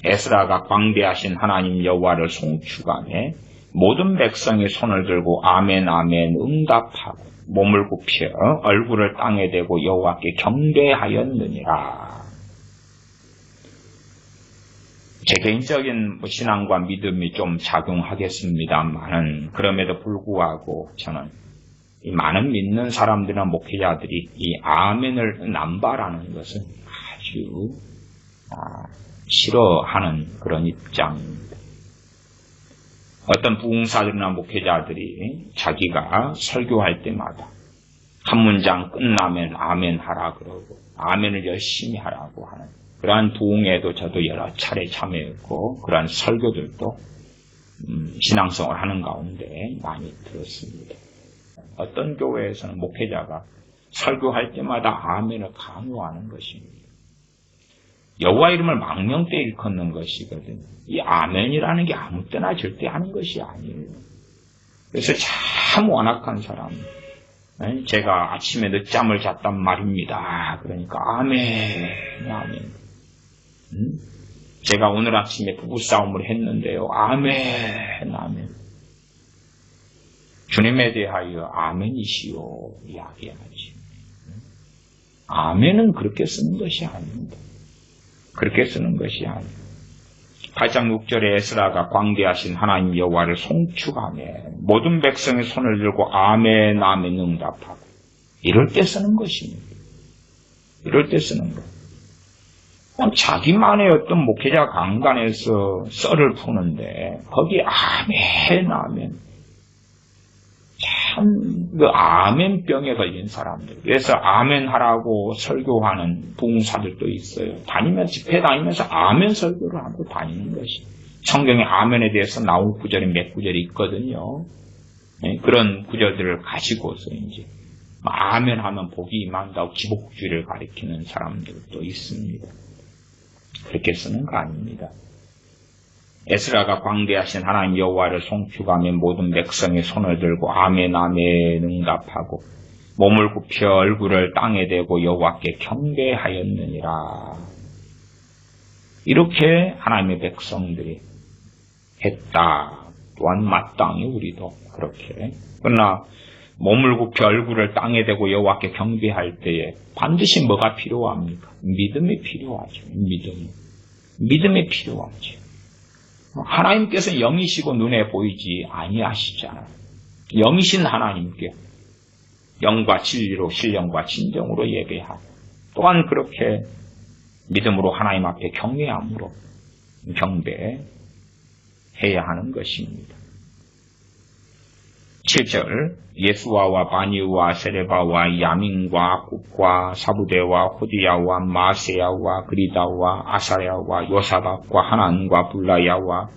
Speaker 1: 에스라가 광대하신 하나님 여호와를 송축하며 모든 백성이 손을 들고 아멘 아멘 응답하고 몸을 굽혀 얼굴을 땅에 대고 여호와께 경배하였느니라. 제 개인적인 신앙과 믿음이 좀 작용하겠습니다만은 그럼에도 불구하고 저는 이 많은 믿는 사람들이나 목회자들이 이 아멘을 남발하는 것은 아주 싫어하는 그런 입장입니다. 어떤 부흥사들이나 목회자들이 자기가 설교할 때마다 한 문장 끝나면 아멘 하라 그러고 아멘을 열심히 하라고 하는 그러한 부흥에도 저도 여러 차례 참여했고 그러한 설교들도 신앙성을 하는 가운데 많이 들었습니다. 어떤 교회에서는 목회자가 설교할 때마다 아멘을 강요하는 것입니다. 여호와 이름을 망령되이 일컫는 것이거든요. 이 아멘이라는 게 아무 때나 절대 하는 것이 아니에요. 그래서 참 완악한 사람. 제가 아침에 늦잠을 잤단 말입니다. 그러니까 아멘, 아멘. 제가 오늘 아침에 부부싸움을 했는데요. 아멘, 아멘. 주님에 대하여 아멘이시오 이야기하지. 아멘은 그렇게 쓰는 것이 아닙니다. 그렇게 쓰는 것이 아닙니다. 8장 6절에 에스라가 광대하신 하나님 여호와를 송축하며 모든 백성의 손을 들고 아멘 아멘 응답하고 이럴 때 쓰는 것입니다. 이럴 때 쓰는 것. 그냥 자기만의 어떤 목회자 강단에서 썰을 푸는데 거기 아멘 아멘 참 그 아멘병에 걸린 사람들. 그래서 아멘 하라고 설교하는 부흥사들도 있어요. 집회 다니면서 아멘 설교를 하고 다니는 것이. 성경에 아멘에 대해서 나온 구절이 몇 구절이 있거든요. 그런 구절들을 가지고서 이제 아멘 하면 복이 임한다고 기복주의를 가리키는 사람들도 있습니다. 그렇게 쓰는 거 아닙니다. 에스라가 광대하신 하나님 여호와를 송축하며 모든 백성의 손을 들고 아멘 아멘 응답하고 몸을 굽혀 얼굴을 땅에 대고 여호와께 경배하였느니라. 이렇게 하나님의 백성들이 했다. 또한 마땅히 우리도 그렇게. 그러나 몸을 굽혀 얼굴을 땅에 대고 여호와께 경배할 때에 반드시 뭐가 필요합니까? 믿음이 필요하죠. 믿음이 필요하죠. 하나님께서 영이시고 눈에 보이지 아니하시잖아요. 영이신 하나님께 영과 진리로 신령과 진정으로 예배하고 또한 그렇게 믿음으로 하나님 앞에 경외함으로 경배해야 하는 것입니다. 7절 예수아와 바니우와 세레바와 야민과 굽과 사부대와 호디야와 마세야와 그리다와 아사야와 요사박과 하난과 불라야와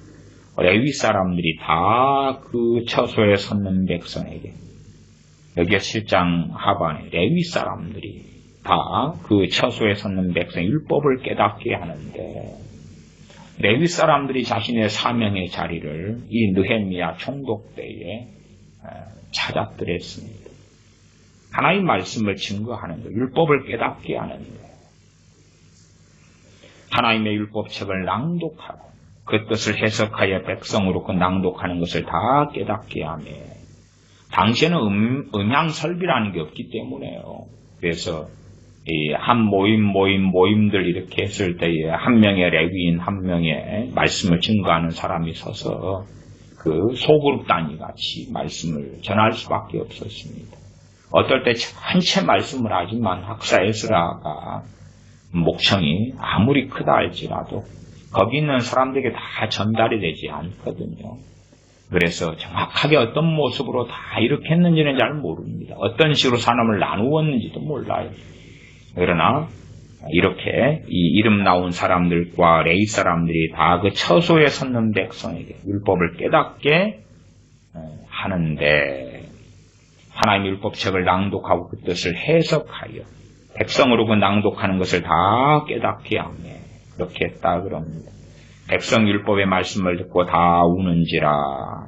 Speaker 1: 레위 사람들이 다 그 처소에 섰는 백성에게 여기에 7장 하반에 레위 사람들이 다 그 처소에 섰는 백성 율법을 깨닫게 하는데 레위 사람들이 자신의 사명의 자리를 이 느헤미야 총독 때에 찾아들었습니다. 하나님 말씀을 증거하는 것, 율법을 깨닫게 하는 것, 하나님의 율법책을 낭독하고 그 뜻을 해석하여 백성으로 그 낭독하는 것을 다 깨닫게 하며 당시에는 음향설비라는 게 없기 때문에요. 그래서 한 모임들 이렇게 했을 때에 한 명의 레위인 한 명의 말씀을 증거하는 사람이 서서 그 소그룹 단위 같이 말씀을 전할 수밖에 없었습니다. 어떨 때 전체 말씀을 하지만 학사 에스라가 목청이 아무리 크다 할지라도 거기 있는 사람들에게 다 전달이 되지 않거든요. 그래서 정확하게 어떤 모습으로 다 이렇게 했는지는 잘 모릅니다. 어떤 식으로 사람을 나누었는지도 몰라요. 그러나 이렇게 이 이름 나온 사람들과 레위 사람들이 다 그 처소에 섰는 백성에게 율법을 깨닫게 하는데 하나님의 율법책을 낭독하고 그 뜻을 해석하여 백성으로 그 낭독하는 것을 다 깨닫게 하며 그렇게 했다 그럽니다. 백성 율법의 말씀을 듣고 다 우는지라.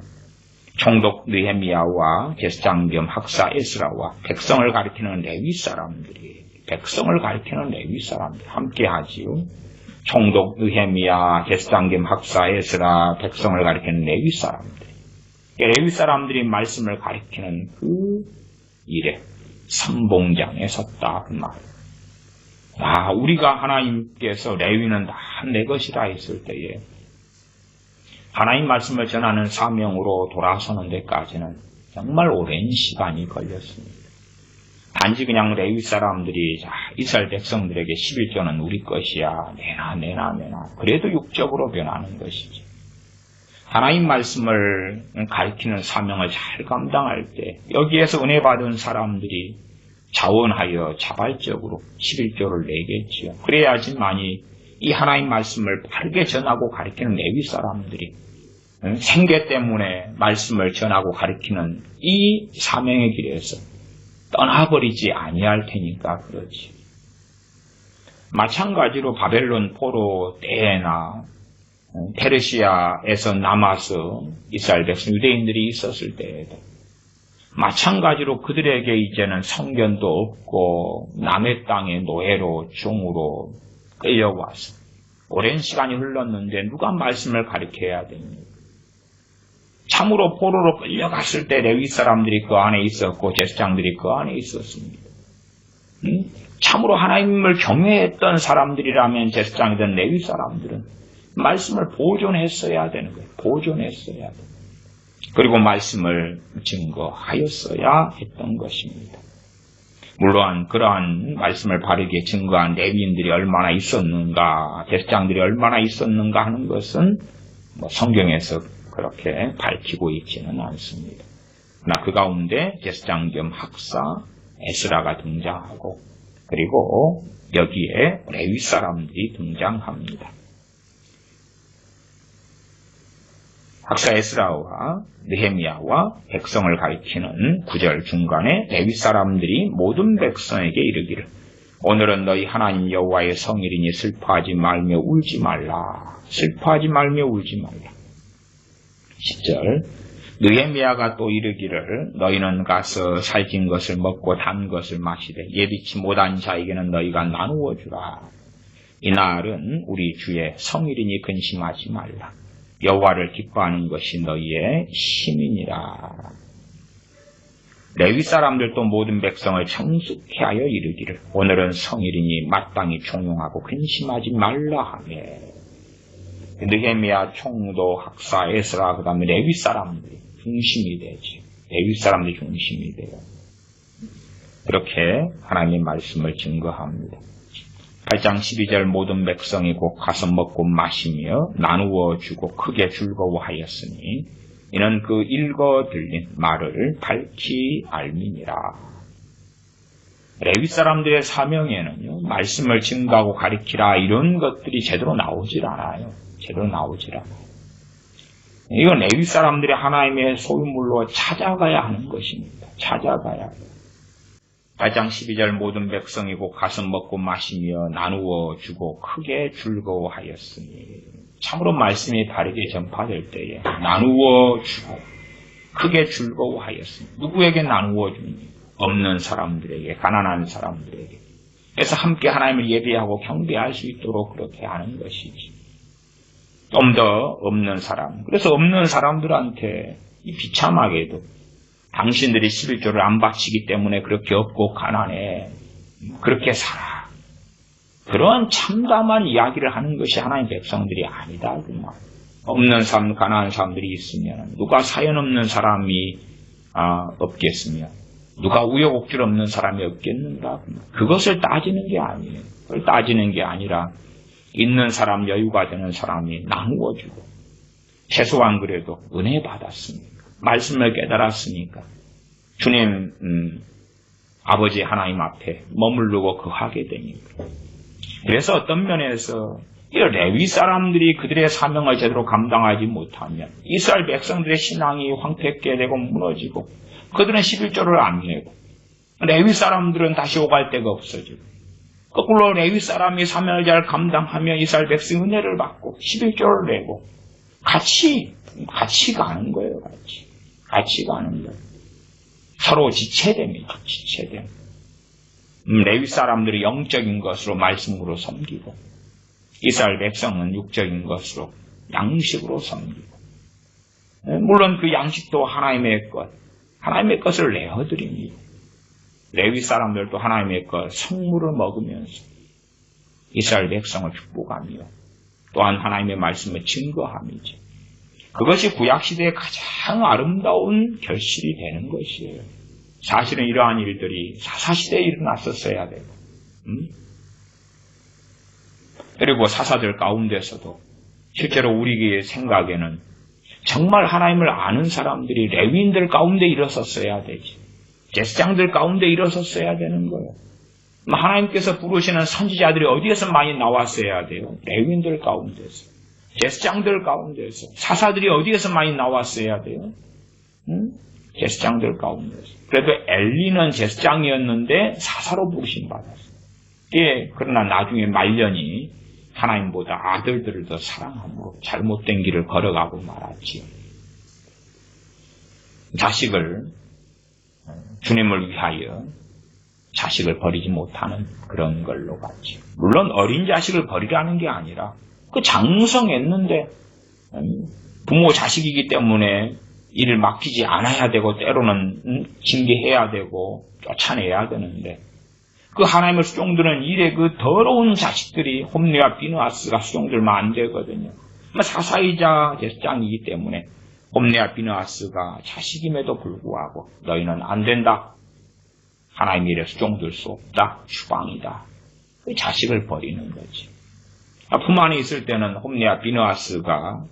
Speaker 1: 총독 느헤미야와 제사장 겸 학사 에스라와 백성을 가리키는 레위 사람들이 함께 하지요. 총독 느헤미야, 제사장 겸 학사 에스라, 백성을 가리키는 레위 사람들이 말씀을 가리키는 그 일에 선봉장에 섰다 그 말. 우리가 하나님께서 레위는 다 내 것이라 했을 때에 하나님 말씀을 전하는 사명으로 돌아서는 데까지는 정말 오랜 시간이 걸렸습니다. 단지 그냥 레위 사람들이 이스라엘 백성들에게 11조는 우리 것이야 내놔 그래도 육적으로 변하는 것이지. 하나님 말씀을 가리키는 사명을 잘 감당할 때 여기에서 은혜 받은 사람들이 자원하여 자발적으로 11조를 내겠지요. 그래야지만이 이 하나님 말씀을 바르게 전하고 가리키는 레위 사람들이 생계 때문에 말씀을 전하고 가리키는 이 사명의 길에서 떠나버리지 아니할 테니까 그렇지. 마찬가지로 바벨론 포로 때나 페르시아에서 남아서 이스라엘 백성 유대인들이 있었을 때에도 마찬가지로 그들에게 이제는 성견도 없고 남의 땅의 노예로 종으로 끌려와서 오랜 시간이 흘렀는데 누가 말씀을 가르쳐야 됩니까? 참으로 포로로 끌려갔을 때 레위 사람들이 그 안에 있었고 제사장들이 그 안에 있었습니다. 참으로 하나님을 경외했던 사람들이라면 제사장이든 레위 사람들은 말씀을 보존했어야 되는 거예요. 보존했어야 돼요. 그리고 말씀을 증거하였어야 했던 것입니다. 물론 그러한 말씀을 바르게 증거한 레위인들이 얼마나 있었는가, 제사장들이 얼마나 있었는가 하는 것은 성경에서 그렇게 밝히고 있지는 않습니다. 그러나 그 가운데 제사장 겸 학사 에스라가 등장하고 그리고 여기에 레위 사람들이 등장합니다. 학사 에스라와 느헤미야와 백성을 가리키는 9절 중간에 레위 사람들이 모든 백성에게 이르기를 오늘은 너희 하나님 여호와의 성일이니 슬퍼하지 말며 울지 말라. 슬퍼하지 말며 울지 말라. 10절 느헤미야가 또 이르기를 너희는 가서 살찐 것을 먹고 단 것을 마시되 예비치 못한 자에게는 너희가 나누어 주라. 이날은 우리 주의 성일이니 근심하지 말라. 여호와를 기뻐하는 것이 너희의 힘이니라. 레위 사람들도 모든 백성을 청숙케 하여 이르기를 오늘은 성일이니 마땅히 종용하고 근심하지 말라 하며 느헤미야 총독 학사 에스라 그 다음에 레위 사람들이 중심이 되지. 레위 사람들이 중심이 돼요. 그렇게 하나님의 말씀을 증거합니다. 8장 12절 모든 백성이 곧 가서 먹고 마시며 나누어 주고 크게 즐거워하였으니 이는 그 읽어 들린 말을 밝히 알미니라. 레위 사람들의 사명에는요, 말씀을 증거하고 가리키라 이런 것들이 제대로 나오질 않아요. 이건 레위 사람들이 하나님의 소유물로 찾아가야 하는 것입니다. 찾아가야 해요. 8장 12절 모든 백성이 곧 가서 먹고 마시며 나누어 주고 크게 즐거워하였으니 참으로 말씀이 바르게 전파될 때에 나누어 주고 크게 즐거워하였으니 누구에게 나누어 줍니까? 없는 사람들에게, 가난한 사람들에게. 그래서 함께 하나님을 예배하고 경배할 수 있도록 그렇게 하는 것이지. 좀 더 없는 사람. 그래서 없는 사람들한테 이 비참하게도 당신들이 11조를 안 바치기 때문에 그렇게 없고 가난해. 그렇게 살아. 그런 참담한 이야기를 하는 것이 하나님 백성들이 아니다. 그 말. 없는 삶, 가난한 사람들이 있으면 누가 사연 없는 사람이 없겠으며 누가 우여곡절 없는 사람이 없겠는가. 그것을 따지는 게 아니에요. 그걸 따지는 게 아니라 있는 사람, 여유가 되는 사람이 나누어주고 최소한 그래도 은혜 받았으니까 말씀을 깨달았으니까 주님 아버지 하나님 앞에 머무르고 거하게 되니까. 그래서 어떤 면에서 이 레위 사람들이 그들의 사명을 제대로 감당하지 못하면 이스라엘 백성들의 신앙이 황폐케 되고 무너지고 그들은 11조를 안 내고 레위 사람들은 다시 오갈 데가 없어지고 거꾸로 레위 사람이 사명을 잘 감당하면 이스라엘 백성이 은혜를 받고 11조를 내고 같이 가는 거예요. 같이 가는 거예요. 서로 지체됩니다. 지체됨. 레위 사람들이 영적인 것으로 말씀으로 섬기고 이스라엘 백성은 육적인 것으로 양식으로 섬기고 물론 그 양식도 하나님의 것을 내어드립니다. 레위 사람들도 하나님의 것 성물을 먹으면서 이스라엘 백성을 축복하며 또한 하나님의 말씀을 증거함이죠. 그것이 구약시대의 가장 아름다운 결실이 되는 것이에요. 사실은 이러한 일들이 사사시대에 일어났었어야 돼요. 그리고 사사들 가운데서도 실제로 우리 생각에는 정말 하나님을 아는 사람들이 레위인들 가운데 일어섰어야 되지. 제사장들 가운데 일어섰어야 되는 거예요. 하나님께서 부르시는 선지자들이 어디에서 많이 나왔어야 돼요? 레위인들 가운데서. 제사장들 가운데서. 사사들이 어디에서 많이 나왔어야 돼요? 제사장들 가운데서. 그래도 엘리는 제사장이었는데 사사로 부르심 받았어요. 예, 그러나 나중에 말년이 하나님보다 아들들을 더 사랑함으로 잘못된 길을 걸어가고 말았지요. 자식을 주님을 위하여 자식을 버리지 못하는 그런 걸로 봤죠. 물론 어린 자식을 버리라는 게 아니라 그 장성했는데 부모 자식이기 때문에 일을 맡기지 않아야 되고 때로는 징계해야 되고 쫓아내야 되는데 그 하나님을 수종드는 일에 그 더러운 자식들이 홈리와 비느하스가 수종들면 안 되거든요. 사사이자 제사장이기 때문에 홈리와 비느하스가 자식임에도 불구하고 너희는 안 된다. 하나님 일에 수종들 수 없다. 추방이다. 그 자식을 버리는 거지. 품 안에 있을 때는 홈리와 비느하스가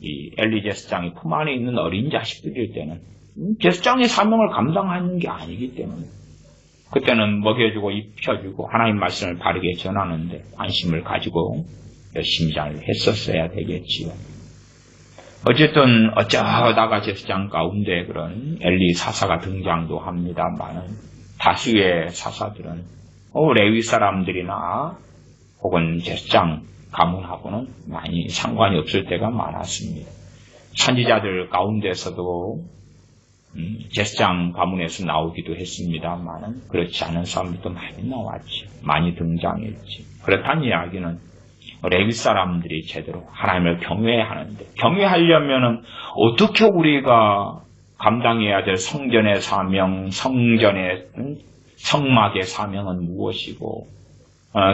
Speaker 1: 이 엘리 제사장이 품 안에 있는 어린 자식들일 때는 제사장의 사명을 감당하는 게 아니기 때문에 그때는 먹여주고 입혀주고 하나님 말씀을 바르게 전하는데 관심을 가지고 열심히 잘 했었어야 되겠지요. 어쨌든 어쩌다가 제사장 가운데 그런 엘리 사사가 등장도 합니다만 다수의 사사들은 레위 사람들이나 혹은 제사장 가문하고는 많이 상관이 없을 때가 많았습니다. 선지자들 가운데서도 제사장 가문에서 나오기도 했습니다만 그렇지 않은 사람들도 많이 나왔지. 많이 등장했지. 그렇다는 이야기는 레위 사람들이 제대로 하나님을 경외하는데 경외하려면 어떻게 우리가 감당해야 될 성전의 사명, 성전의 성막의 사명은 무엇이고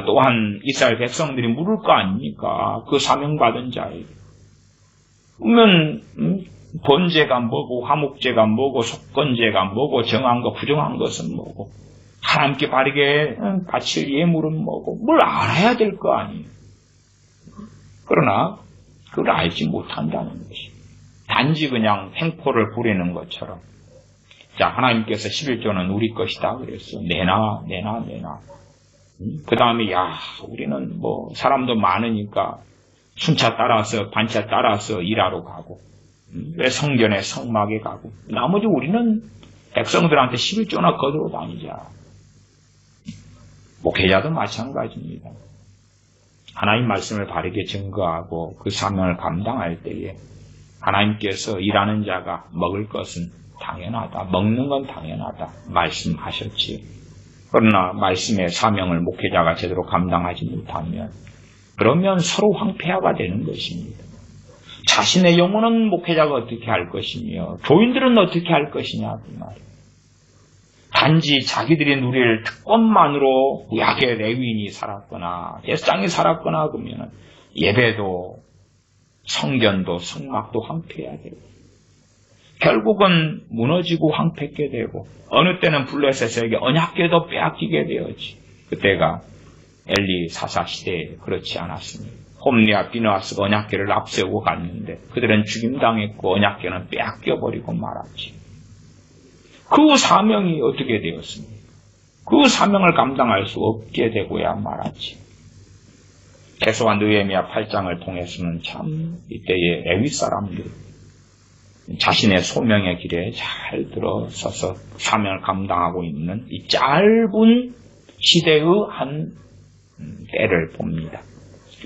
Speaker 1: 또한 이스라엘 백성들이 물을 거 아닙니까? 그 사명받은 자에게. 그러면 번제가 뭐고 화목제가 뭐고 속건제가 뭐고 정한 거 부정한 것은 뭐고 하나님께 바르게 바칠 예물은 뭐고 뭘 알아야 될 거 아니에요. 그러나 그걸 알지 못한다는 것이 단지 그냥 횡포를 부리는 것처럼 자 하나님께서 11조는 우리 것이다 그랬어. 내놔. 그 다음에 우리는 뭐 사람도 많으니까 순차 따라서 반차 따라서 일하러 가고 왜 성전에 성막에 가고 나머지 우리는 백성들한테 11조나 거두어 다니자. 목회자도 마찬가지입니다. 하나님 말씀을 바르게 증거하고 그 사명을 감당할 때에 하나님께서 일하는 자가 먹을 것은 당연하다. 먹는 건 당연하다. 말씀하셨지요. 그러나 말씀의 사명을 목회자가 제대로 감당하지 못하면 그러면 서로 황폐화가 되는 것입니다. 자신의 영혼은 목회자가 어떻게 할 것이며 교인들은 어떻게 할 것이냐 그 말이에요. 단지 자기들이 누릴 특권만으로 구약의 레위인이 살았거나 제사장이 살았거나 그러면 예배도 성전도 성막도 황폐해야 되고 결국은 무너지고 황폐하게 되고 어느 때는 블레셋에게 언약궤도 빼앗기게 되었지. 그때가 엘리 사사 시대에 그렇지 않았습니다. 홈리와 비느하스가 언약궤를 앞세우고 갔는데 그들은 죽임당했고 언약궤는 빼앗겨버리고 말았지. 그 사명이 어떻게 되었습니까? 그 사명을 감당할 수 없게 되고야 말았지. 최소한 느헤미야 8장을 통해서는 참 이때의 레위 사람들이 자신의 소명의 길에 잘 들어서서 사명을 감당하고 있는 이 짧은 시대의 한 때를 봅니다.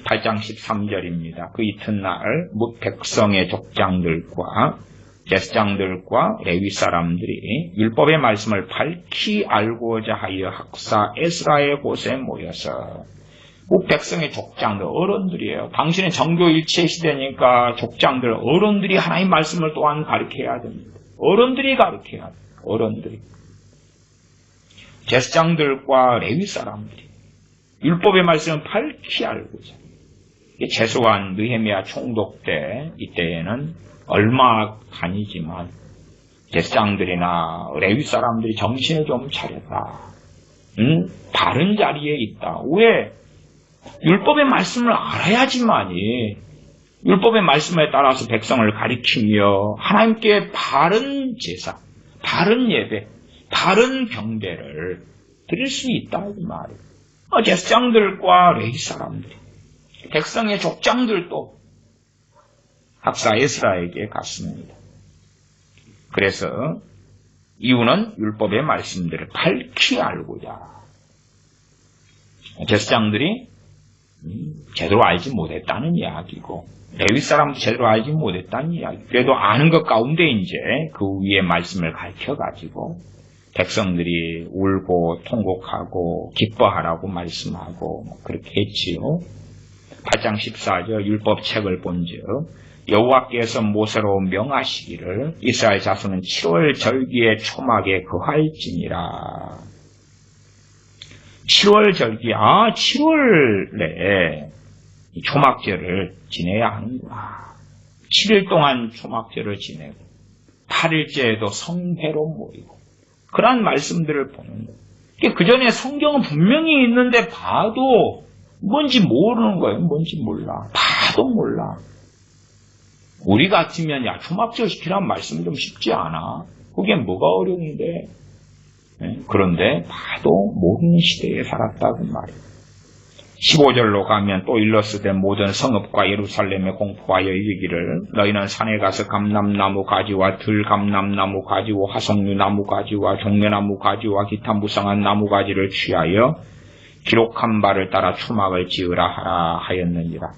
Speaker 1: 8장 13절입니다. 그 이튿날 뭇 백성의 족장들과 제사장들과 레위 사람들이 율법의 말씀을 밝히 알고자 하여 학사 에스라의 곳에 모여서 뭇 백성의 족장들, 어른들이에요. 당신의 정교일체 시대니까 족장들, 어른들이 하나님 말씀을 또한 가르쳐야 됩니다. 어른들이 가르쳐야 됩니다. 어른들이. 제사장들과 레위 사람들이 율법의 말씀을 밝히 알고자. 최소한 느헤미야 총독 때 이때에는 얼마 아니지만 제사장들이나 레위 사람들이 정신을 좀 차렸다. 바른 자리에 있다. 왜? 율법의 말씀을 알아야지만이 율법의 말씀에 따라서 백성을 가리키며 하나님께 바른 제사, 바른 예배, 바른 경배를 드릴 수 있다 이 말이에요. 제사장들과 레위 사람들이 백성의 족장들도 학사 에스라에게 갔습니다. 그래서 이유는 율법의 말씀들을 밝히 알고자. 제사장들이 제대로 알지 못했다는 이야기고 레위 사람도 제대로 알지 못했다는 이야기. 그래도 아는 것 가운데 이제 그 위에 말씀을 가르쳐가지고 백성들이 울고 통곡하고 기뻐하라고 말씀하고 그렇게 했지요. 8장 14절 율법책을 본즉 여호와께서 모세로 명하시기를 이스라엘 자손은 7월 절기의 초막에 거할지니라. 7월 절기, 7월에 초막절을 지내야 하는구나. 7일 동안 초막절을 지내고 8일째에도 성회로 모이고 그러한 말씀들을 보는 거예요. 그 전에 성경은 분명히 있는데 봐도 뭔지 모르는 거예요. 뭔지 몰라. 봐도 몰라. 우리 같으면 초막절 시키라는 말씀 좀 쉽지 않아. 그게 뭐가 어려운데. 그런데 봐도 모르는 시대에 살았다고 말이에요. 15절로 가면 또 일러스되 모든 성읍과 예루살렘에 공포하여 이르기를 너희는 산에 가서 감람나무 가지와 들감람나무 가지와 화석류 나무 가지와 종려나무 가지와 기타 무성한 나무 가지를 취하여 기록한 바를 따라 초막을 지으라 하라 하였느니라.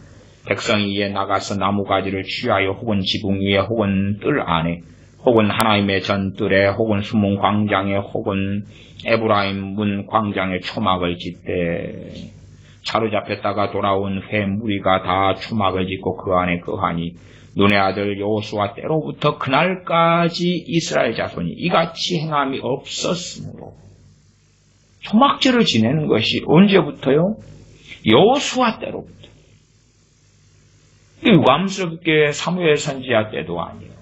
Speaker 1: 백성이 이에 나가서 나무 가지를 취하여 혹은 지붕 위에 혹은 뜰 안에 혹은 하나님의 전뜰에 혹은 수문 광장에 혹은 에브라임 문 광장에 초막을 짓되 사로잡혔다가 돌아온 회 무리가 다 초막을 짓고 그 안에 거하니 눈의 아들 여호수아 때로부터 그날까지 이스라엘 자손이 이같이 행함이 없었으므로 초막절을 지내는 것이 언제부터요? 여호수아 때로부터. 유감스럽게 사무엘 선지자 때도 아니에요.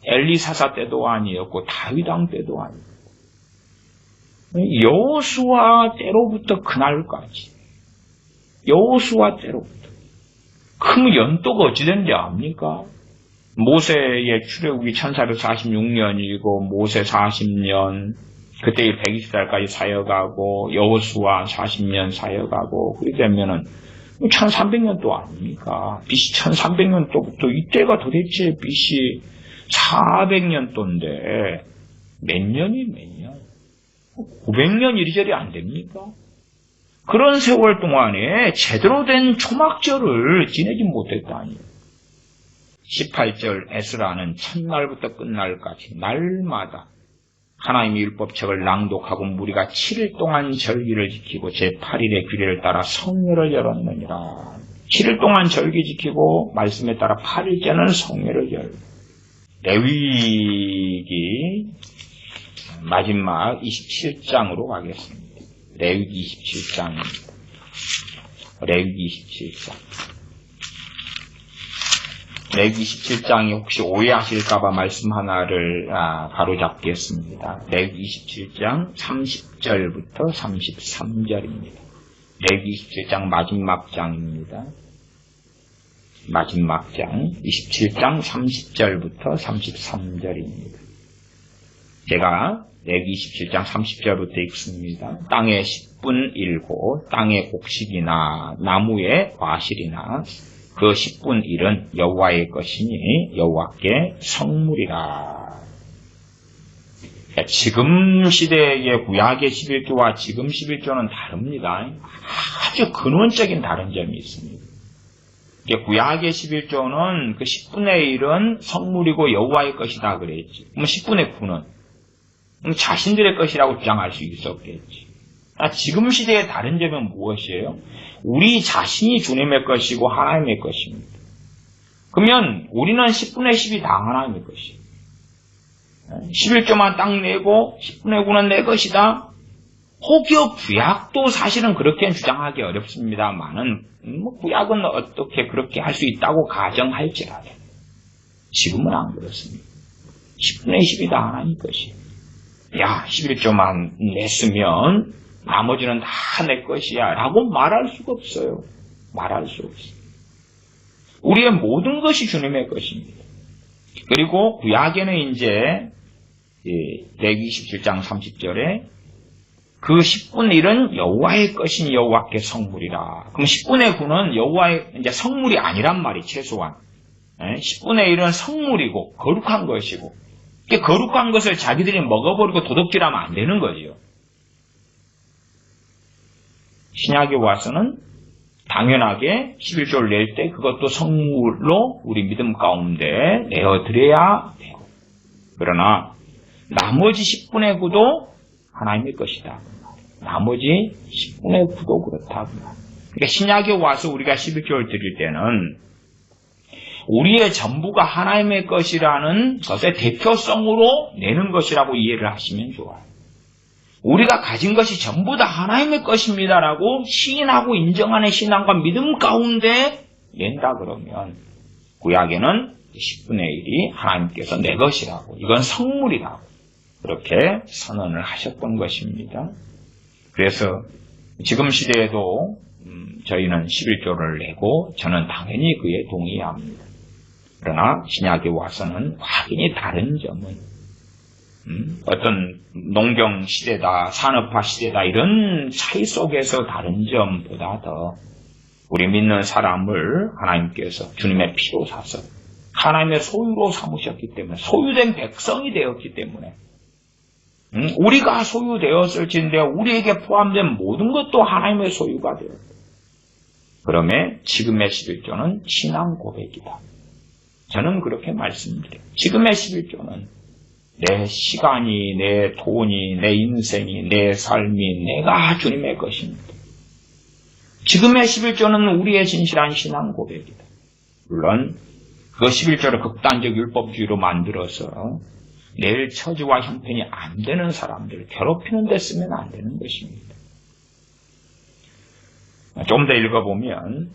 Speaker 1: 엘리 사사 때도 아니었고 다윗 왕 때도 아니에요. 여호수아 때로부터 그날까지. 여호수아 때로부터. 그 연도가 어찌 된지 압니까? 모세의 출애굽이 1446년이고 모세 40년, 그때 120살까지 사역하고 여호수아 40년 사역하고 그렇게 되면은 1300년도 아닙니까? BC 1300년도부터 이때가 도대체 BC 400년도인데 몇 년이 몇 년? 900년 이리저리 안 됩니까? 그런 세월 동안에 제대로 된 초막절을 지내지 못했다니. 18절 에스라는 첫날부터 끝날까지 날마다 하나님의 율법책을 낭독하고 무리가 7일 동안 절기를 지키고 제8일의 규례를 따라 성회를 열었느니라. 7일 동안 절기 지키고 말씀에 따라 8일째는 성회를 열고. 레위기 마지막 27장으로 가겠습니다. 레위기 27장입니다. 레위기 27장. 레위기 27장이 혹시 오해하실까봐 말씀 하나를 바로잡겠습니다. 레위기 27장 30절부터 33절입니다. 레위기 27장 마지막 장입니다. 마지막 장 27장 30절부터 33절입니다. 제가 레위기 27장 30절부터 읽습니다. 땅의 10분 1, 땅의 곡식이나 나무의 과실이나 그 10분 1은 여호와의 것이니 여호와께 성물이라. 지금 시대의 구약의 11조와 지금 11조는 다릅니다. 아주 근원적인 다른 점이 있습니다. 구약의 11조는 그 10분의 1은 성물이고 여호와의 것이다 그랬지. 그럼 10분의 9는 자신들의 것이라고 주장할 수 있었겠지. 지금 시대의 다른 점은 무엇이에요? 우리 자신이 주님의 것이고 하나님의 것입니다. 그러면 우리는 10분의 10이 다 하나님의 것이에요. 11조만 딱 내고 10분의 9는 내 것이다. 혹여 구약도 사실은 그렇게 주장하기 어렵습니다만은 구약은 어떻게 그렇게 할 수 있다고 가정할지라도 지금은 안 그렇습니다. 10분의 10이 다 하나님 것이에요. 야, 11조만 냈으면 나머지는 다 내 것이야 라고 말할 수가 없어요. 말할 수 없어요. 우리의 모든 것이 주님의 것입니다. 그리고 구약에는 이제 레위기 27장 30절에 그 10분의 1은 여호와의 것인 여호와께 성물이라. 그럼 10분의 9는 여호와의 이제 성물이 아니란 말이 최소한 10분의 1은 성물이고 거룩한 것이고 거룩한 것을 자기들이 먹어버리고 도둑질하면 안 되는 거지요. 신약에 와서는 당연하게 11조를 낼 때 그것도 성물로 우리 믿음 가운데 내어드려야 돼요. 그러나 나머지 10분의 9도 하나님의 것이다. 나머지 10분의 9도 그렇다. 그러니까 신약에 와서 우리가 11조를 드릴 때는 우리의 전부가 하나님의 것이라는 것의 대표성으로 내는 것이라고 이해를 하시면 좋아요. 우리가 가진 것이 전부 다 하나님의 것입니다라고 시인하고 인정하는 신앙과 믿음 가운데 낸다 그러면 구약에는 10분의 1이 하나님께서 내 것이라고, 이건 성물이라고 그렇게 선언을 하셨던 것입니다. 그래서 지금 시대에도 저희는 11조를 내고 저는 당연히 그에 동의합니다. 그러나 신약에 와서는 확연히 다른 점은 어떤 농경 시대다, 산업화 시대다 이런 차이 속에서 다른 점보다 더 우리 믿는 사람을 하나님께서 주님의 피로 사서 하나님의 소유로 삼으셨기 때문에 소유된 백성이 되었기 때문에 우리가 소유되었을진데 우리에게 포함된 모든 것도 하나님의 소유가 되었다. 그러면 지금의 11조는 신앙 고백이다. 저는 그렇게 말씀드려요. 지금의 11조는 내 시간이, 내 돈이, 내 인생이, 내 삶이 내가 주님의 것입니다. 지금의 11조는 우리의 진실한 신앙 고백이다. 물론 그 11조를 극단적 율법주의로 만들어서 내일 처지와 형편이 안 되는 사람들을 괴롭히는 데 쓰면 안 되는 것입니다. 좀 더 읽어보면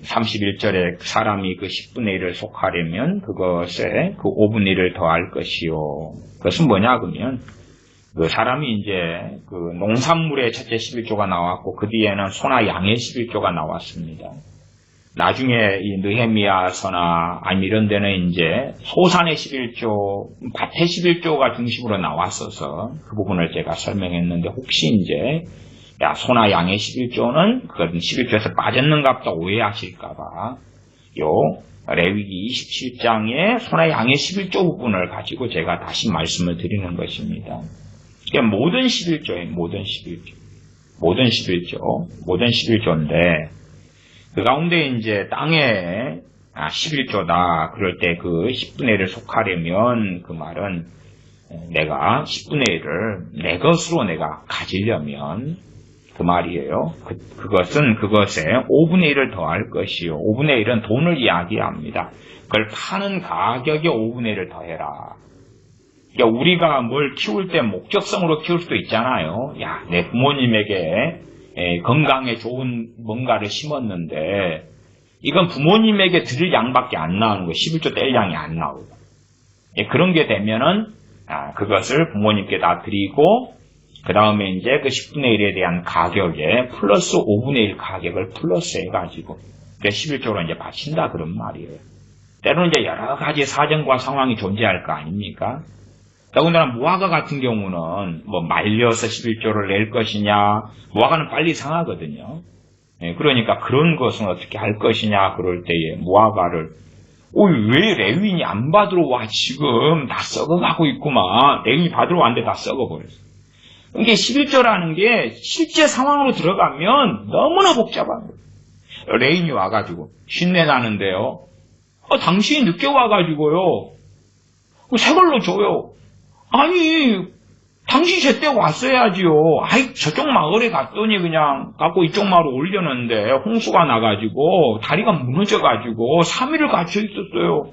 Speaker 1: 31절에 사람이 그 10분의 1을 속하려면 그것에 그 5분의 1을 더할 것이요. 그것은 뭐냐 그러면 그 사람이 이제 그 농산물의 첫째 11조가 나왔고 그 뒤에는 소나 양의 11조가 나왔습니다. 나중에 이 느헤미야서나 아니면 이런 데는 이제 소산의 11조, 밭의 11조가 중심으로 나왔어서 그 부분을 제가 설명했는데 혹시 이제 소나 양의 11조는 그건 11조에서 빠졌는가 보다 오해하실까봐 요 레위기 27장의 소나 양의 11조 부분을 가지고 제가 다시 말씀을 드리는 것입니다. 그러니까 모든 11조에 모든 11조인데 그 가운데 이제 땅에 11조다 그럴 때 그 10분의 1을 속하려면 그 말은 내가 10분의 1을 내 것으로 내가 가지려면 그 말이에요. 그것은 그것에 5분의 1을 더할 것이요. 5분의 1은 돈을 이야기합니다. 그걸 파는 가격에 5분의 1을 더해라. 그러니까 우리가 뭘 키울 때 목적성으로 키울 수도 있잖아요. 야, 내 부모님에게 건강에 좋은 뭔가를 심었는데 이건 부모님에게 드릴 양밖에 안 나오는 거예요. 11조 뗄 양이 안 나오고. 그런 게 되면은 그것을 부모님께 다 드리고 그 다음에 이제 그 10분의 1에 대한 가격에 플러스 5분의 1 가격을 플러스 해가지고 11조로 이제 바친다 그런 말이에요. 때로는 이제 여러 가지 사정과 상황이 존재할 거 아닙니까? 더군다나 무화과 같은 경우는 뭐 말려서 11조를 낼 것이냐, 무화과는 빨리 상하거든요. 그러니까 그런 것은 어떻게 할 것이냐 그럴 때에 무화과를 왜 레위인이 안 받으러 와 지금 다 썩어가고 있구만. 레위인이 받으러 왔는데 다 썩어버렸어. 이게 11조라는 게 실제 상황으로 들어가면 너무나 복잡한 거예요. 레위인이 와가지고 쉰내 나는데요. 당신이 늦게 와가지고요. 새 걸로 줘요. 아니 당신 제때 왔어야지요. 저쪽 마을에 갔더니 그냥 갖고 이쪽 마을에 올렸는데 홍수가 나가지고 다리가 무너져가지고 3일을 갇혀 있었어요.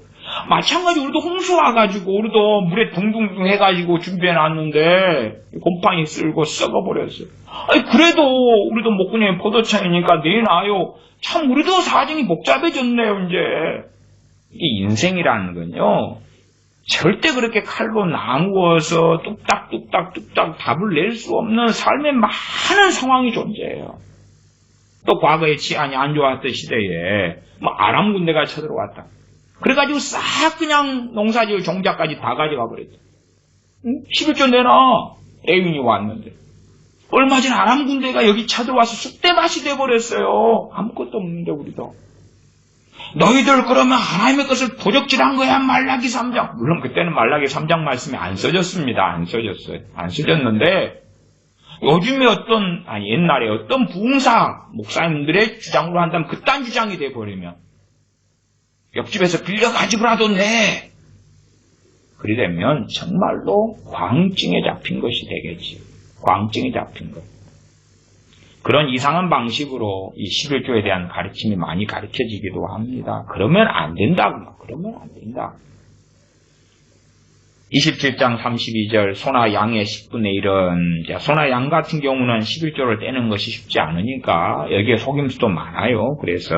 Speaker 1: 마찬가지로 우리도 홍수 와가지고 우리도 물에 둥둥둥 해가지고 준비해놨는데 곰팡이 쓸고 썩어버렸어요. 그래도 우리도 목구멍에 포도청이니까 내놔요. 참 우리도 사정이 복잡해졌네요. 이제 이 인생이라는 건요. 절대 그렇게 칼로 나누어서 뚝딱뚝딱 답을 낼 수 없는 삶의 많은 상황이 존재해요. 또 과거에 치안이 안 좋았던 시대에 아람 군대가 쳐들어왔다. 그래가지고 싹 그냥 농사지을 종자까지 다 가져가 버렸다. 11조 내놔. 레위인이 왔는데. 얼마 전 아람 군대가 여기 쳐들어와서 쑥대밭이 돼버렸어요. 아무것도 없는데 우리도. 너희들 그러면 하나님의 것을 도적질한 거야. 말라기 3장. 물론 그때는 말라기 3장 말씀이 안 써졌습니다. 안 써졌어요. 안 써졌는데 요즘에 옛날에 어떤 부흥사 목사님들의 주장으로 한다면 그딴 주장이 돼버리면 옆집에서 빌려가지고라도 내. 그리 되면 정말로 광증에 잡힌 것이 되겠지. 광증에 잡힌 것. 그런 이상한 방식으로 이 11조에 대한 가르침이 많이 가르쳐지기도 합니다. 그러면 안 된다고. 그러면 안 된다. 27장 32절 소나 양의 10분의 1은 소나 양 같은 경우는 11조를 떼는 것이 쉽지 않으니까 여기에 속임수도 많아요. 그래서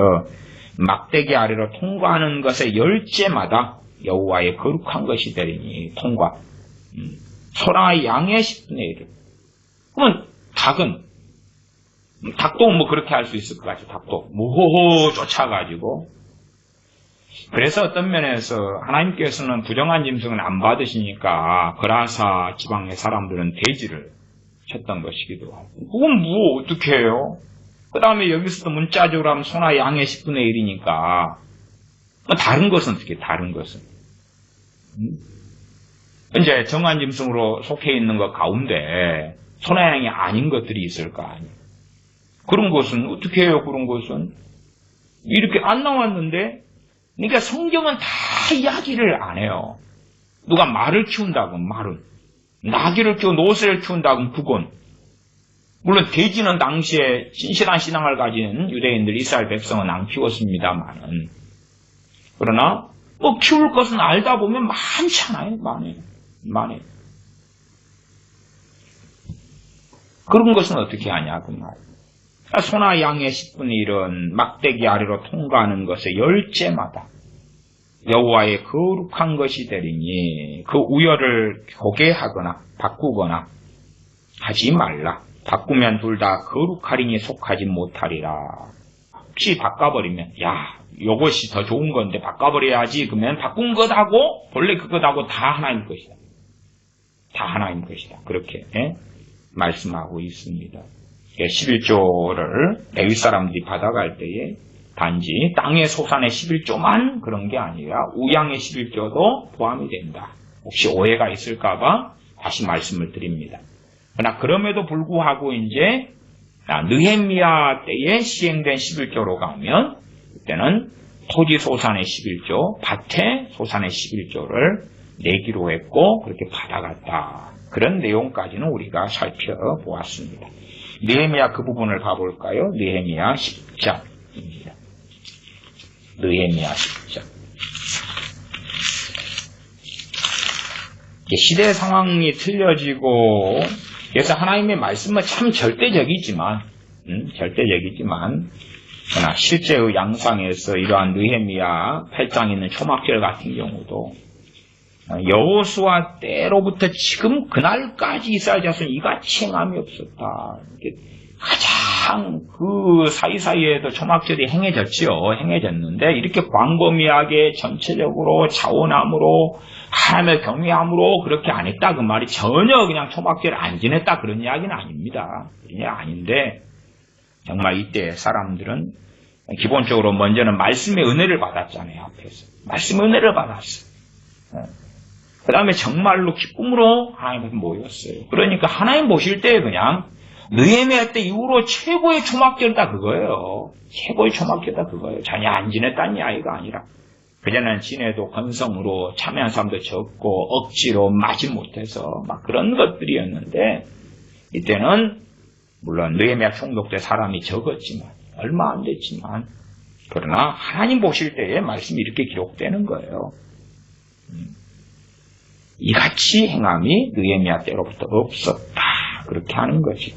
Speaker 1: 막대기 아래로 통과하는 것의 열째마다 여호와의 거룩한 것이 되리니 통과. 소나 양의 10분의 1을. 그러면 닭도 뭐 그렇게 할 수 있을 것 같아요. 닭도 무호호 쫓아가지고. 그래서 어떤 면에서 하나님께서는 부정한 짐승은 안 받으시니까 그라사 지방의 사람들은 돼지를 쳤던 것이기도 하고. 그건 뭐 어떻게 해요? 그 다음에 여기서도 문자적으로 하면 소나 양의 10분의 1이니까 다른 것은 어떻게 다른 것은? 이제 정한 짐승으로 속해 있는 것 가운데 소나 양이 아닌 것들이 있을 거 아니에요. 그런 것은 어떻게 해요? 그런 것은 이렇게 안 나왔는데, 그러니까 성경은 다 이야기를 안 해요. 누가 말을 키운다고 말은, 나귀를 키우고 노새를 키운다고 그건. 물론 돼지는 당시에 신실한 신앙을 가진 유대인들 이스라엘 백성은 안 키웠습니다만은, 그러나 뭐 키울 것은 알다 보면 많잖아요. 많아요. 그런 것은 어떻게 하냐 그 말. 소나 양의 10분의 1은 막대기 아래로 통과하는 것의 열째마다 여호와의 거룩한 것이 되리니 그 우열을 교개하거나 바꾸거나 하지 말라. 바꾸면 둘 다 거룩하리니 속하지 못하리라. 혹시 바꿔버리면 요것이 더 좋은 건데 바꿔버려야지. 그러면 바꾼 것하고 본래 그것하고 다 하나님 것이다. 다 하나님 것이다. 그렇게 말씀하고 있습니다. 11조를 레위 사람들이 받아갈 때에 단지 땅의 소산의 11조만 그런 게 아니라 우양의 11조도 포함이 된다. 혹시 오해가 있을까봐 다시 말씀을 드립니다. 그러나 그럼에도 불구하고 이제 느헤미야 때에 시행된 11조로 가면 그때는 토지 소산의 11조, 밭의 소산의 11조를 내기로 했고 그렇게 받아갔다. 그런 내용까지는 우리가 살펴보았습니다. 느헤미야 그 부분을 봐볼까요? 느헤미야 10장입니다. 느헤미야 10장. 시대 상황이 틀려지고 그래서 하나님의 말씀은 참 절대적이지만 그러나 실제의 양상에서 이러한 느헤미야 8장에 있는 초막절 같은 경우도 여호수아 때로부터 지금 그날까지 이스라엘 자손이 이같이 행함이 없었다. 가장 그 사이사이에도 초막절이 행해졌는데 이렇게 광범위하게 전체적으로 자원함으로 하나님을 경외함으로 그렇게 안 했다 그 말이 전혀 그냥 초막절을 안 지냈다 그런 이야기는 아닙니다. 그런 이야기 아닌데 정말 이때 사람들은 기본적으로 먼저는 말씀의 은혜를 받았잖아요. 앞에서 말씀의 은혜를 받았어요. 그 다음에 정말로 기쁨으로 하나님 앞에 모였어요. 그러니까 하나님 보실 때 그냥 느헤미야 때 이후로 최고의 초막절이다 그거예요. 최고의 초막절이다 그거예요. 전혀 안 지냈다는 이야기가 아니라 그전에는 지내도 건성으로 참여한 사람도 적고 억지로 마지 못해서 막 그런 것들이었는데 이때는 물론 느헤미야 총독 때 사람이 적었지만 얼마 안 됐지만 그러나 하나님 보실 때에 말씀이 이렇게 기록되는 거예요. 이같이 행함이 느헤미야 때로부터 없었다. 그렇게 하는 거지.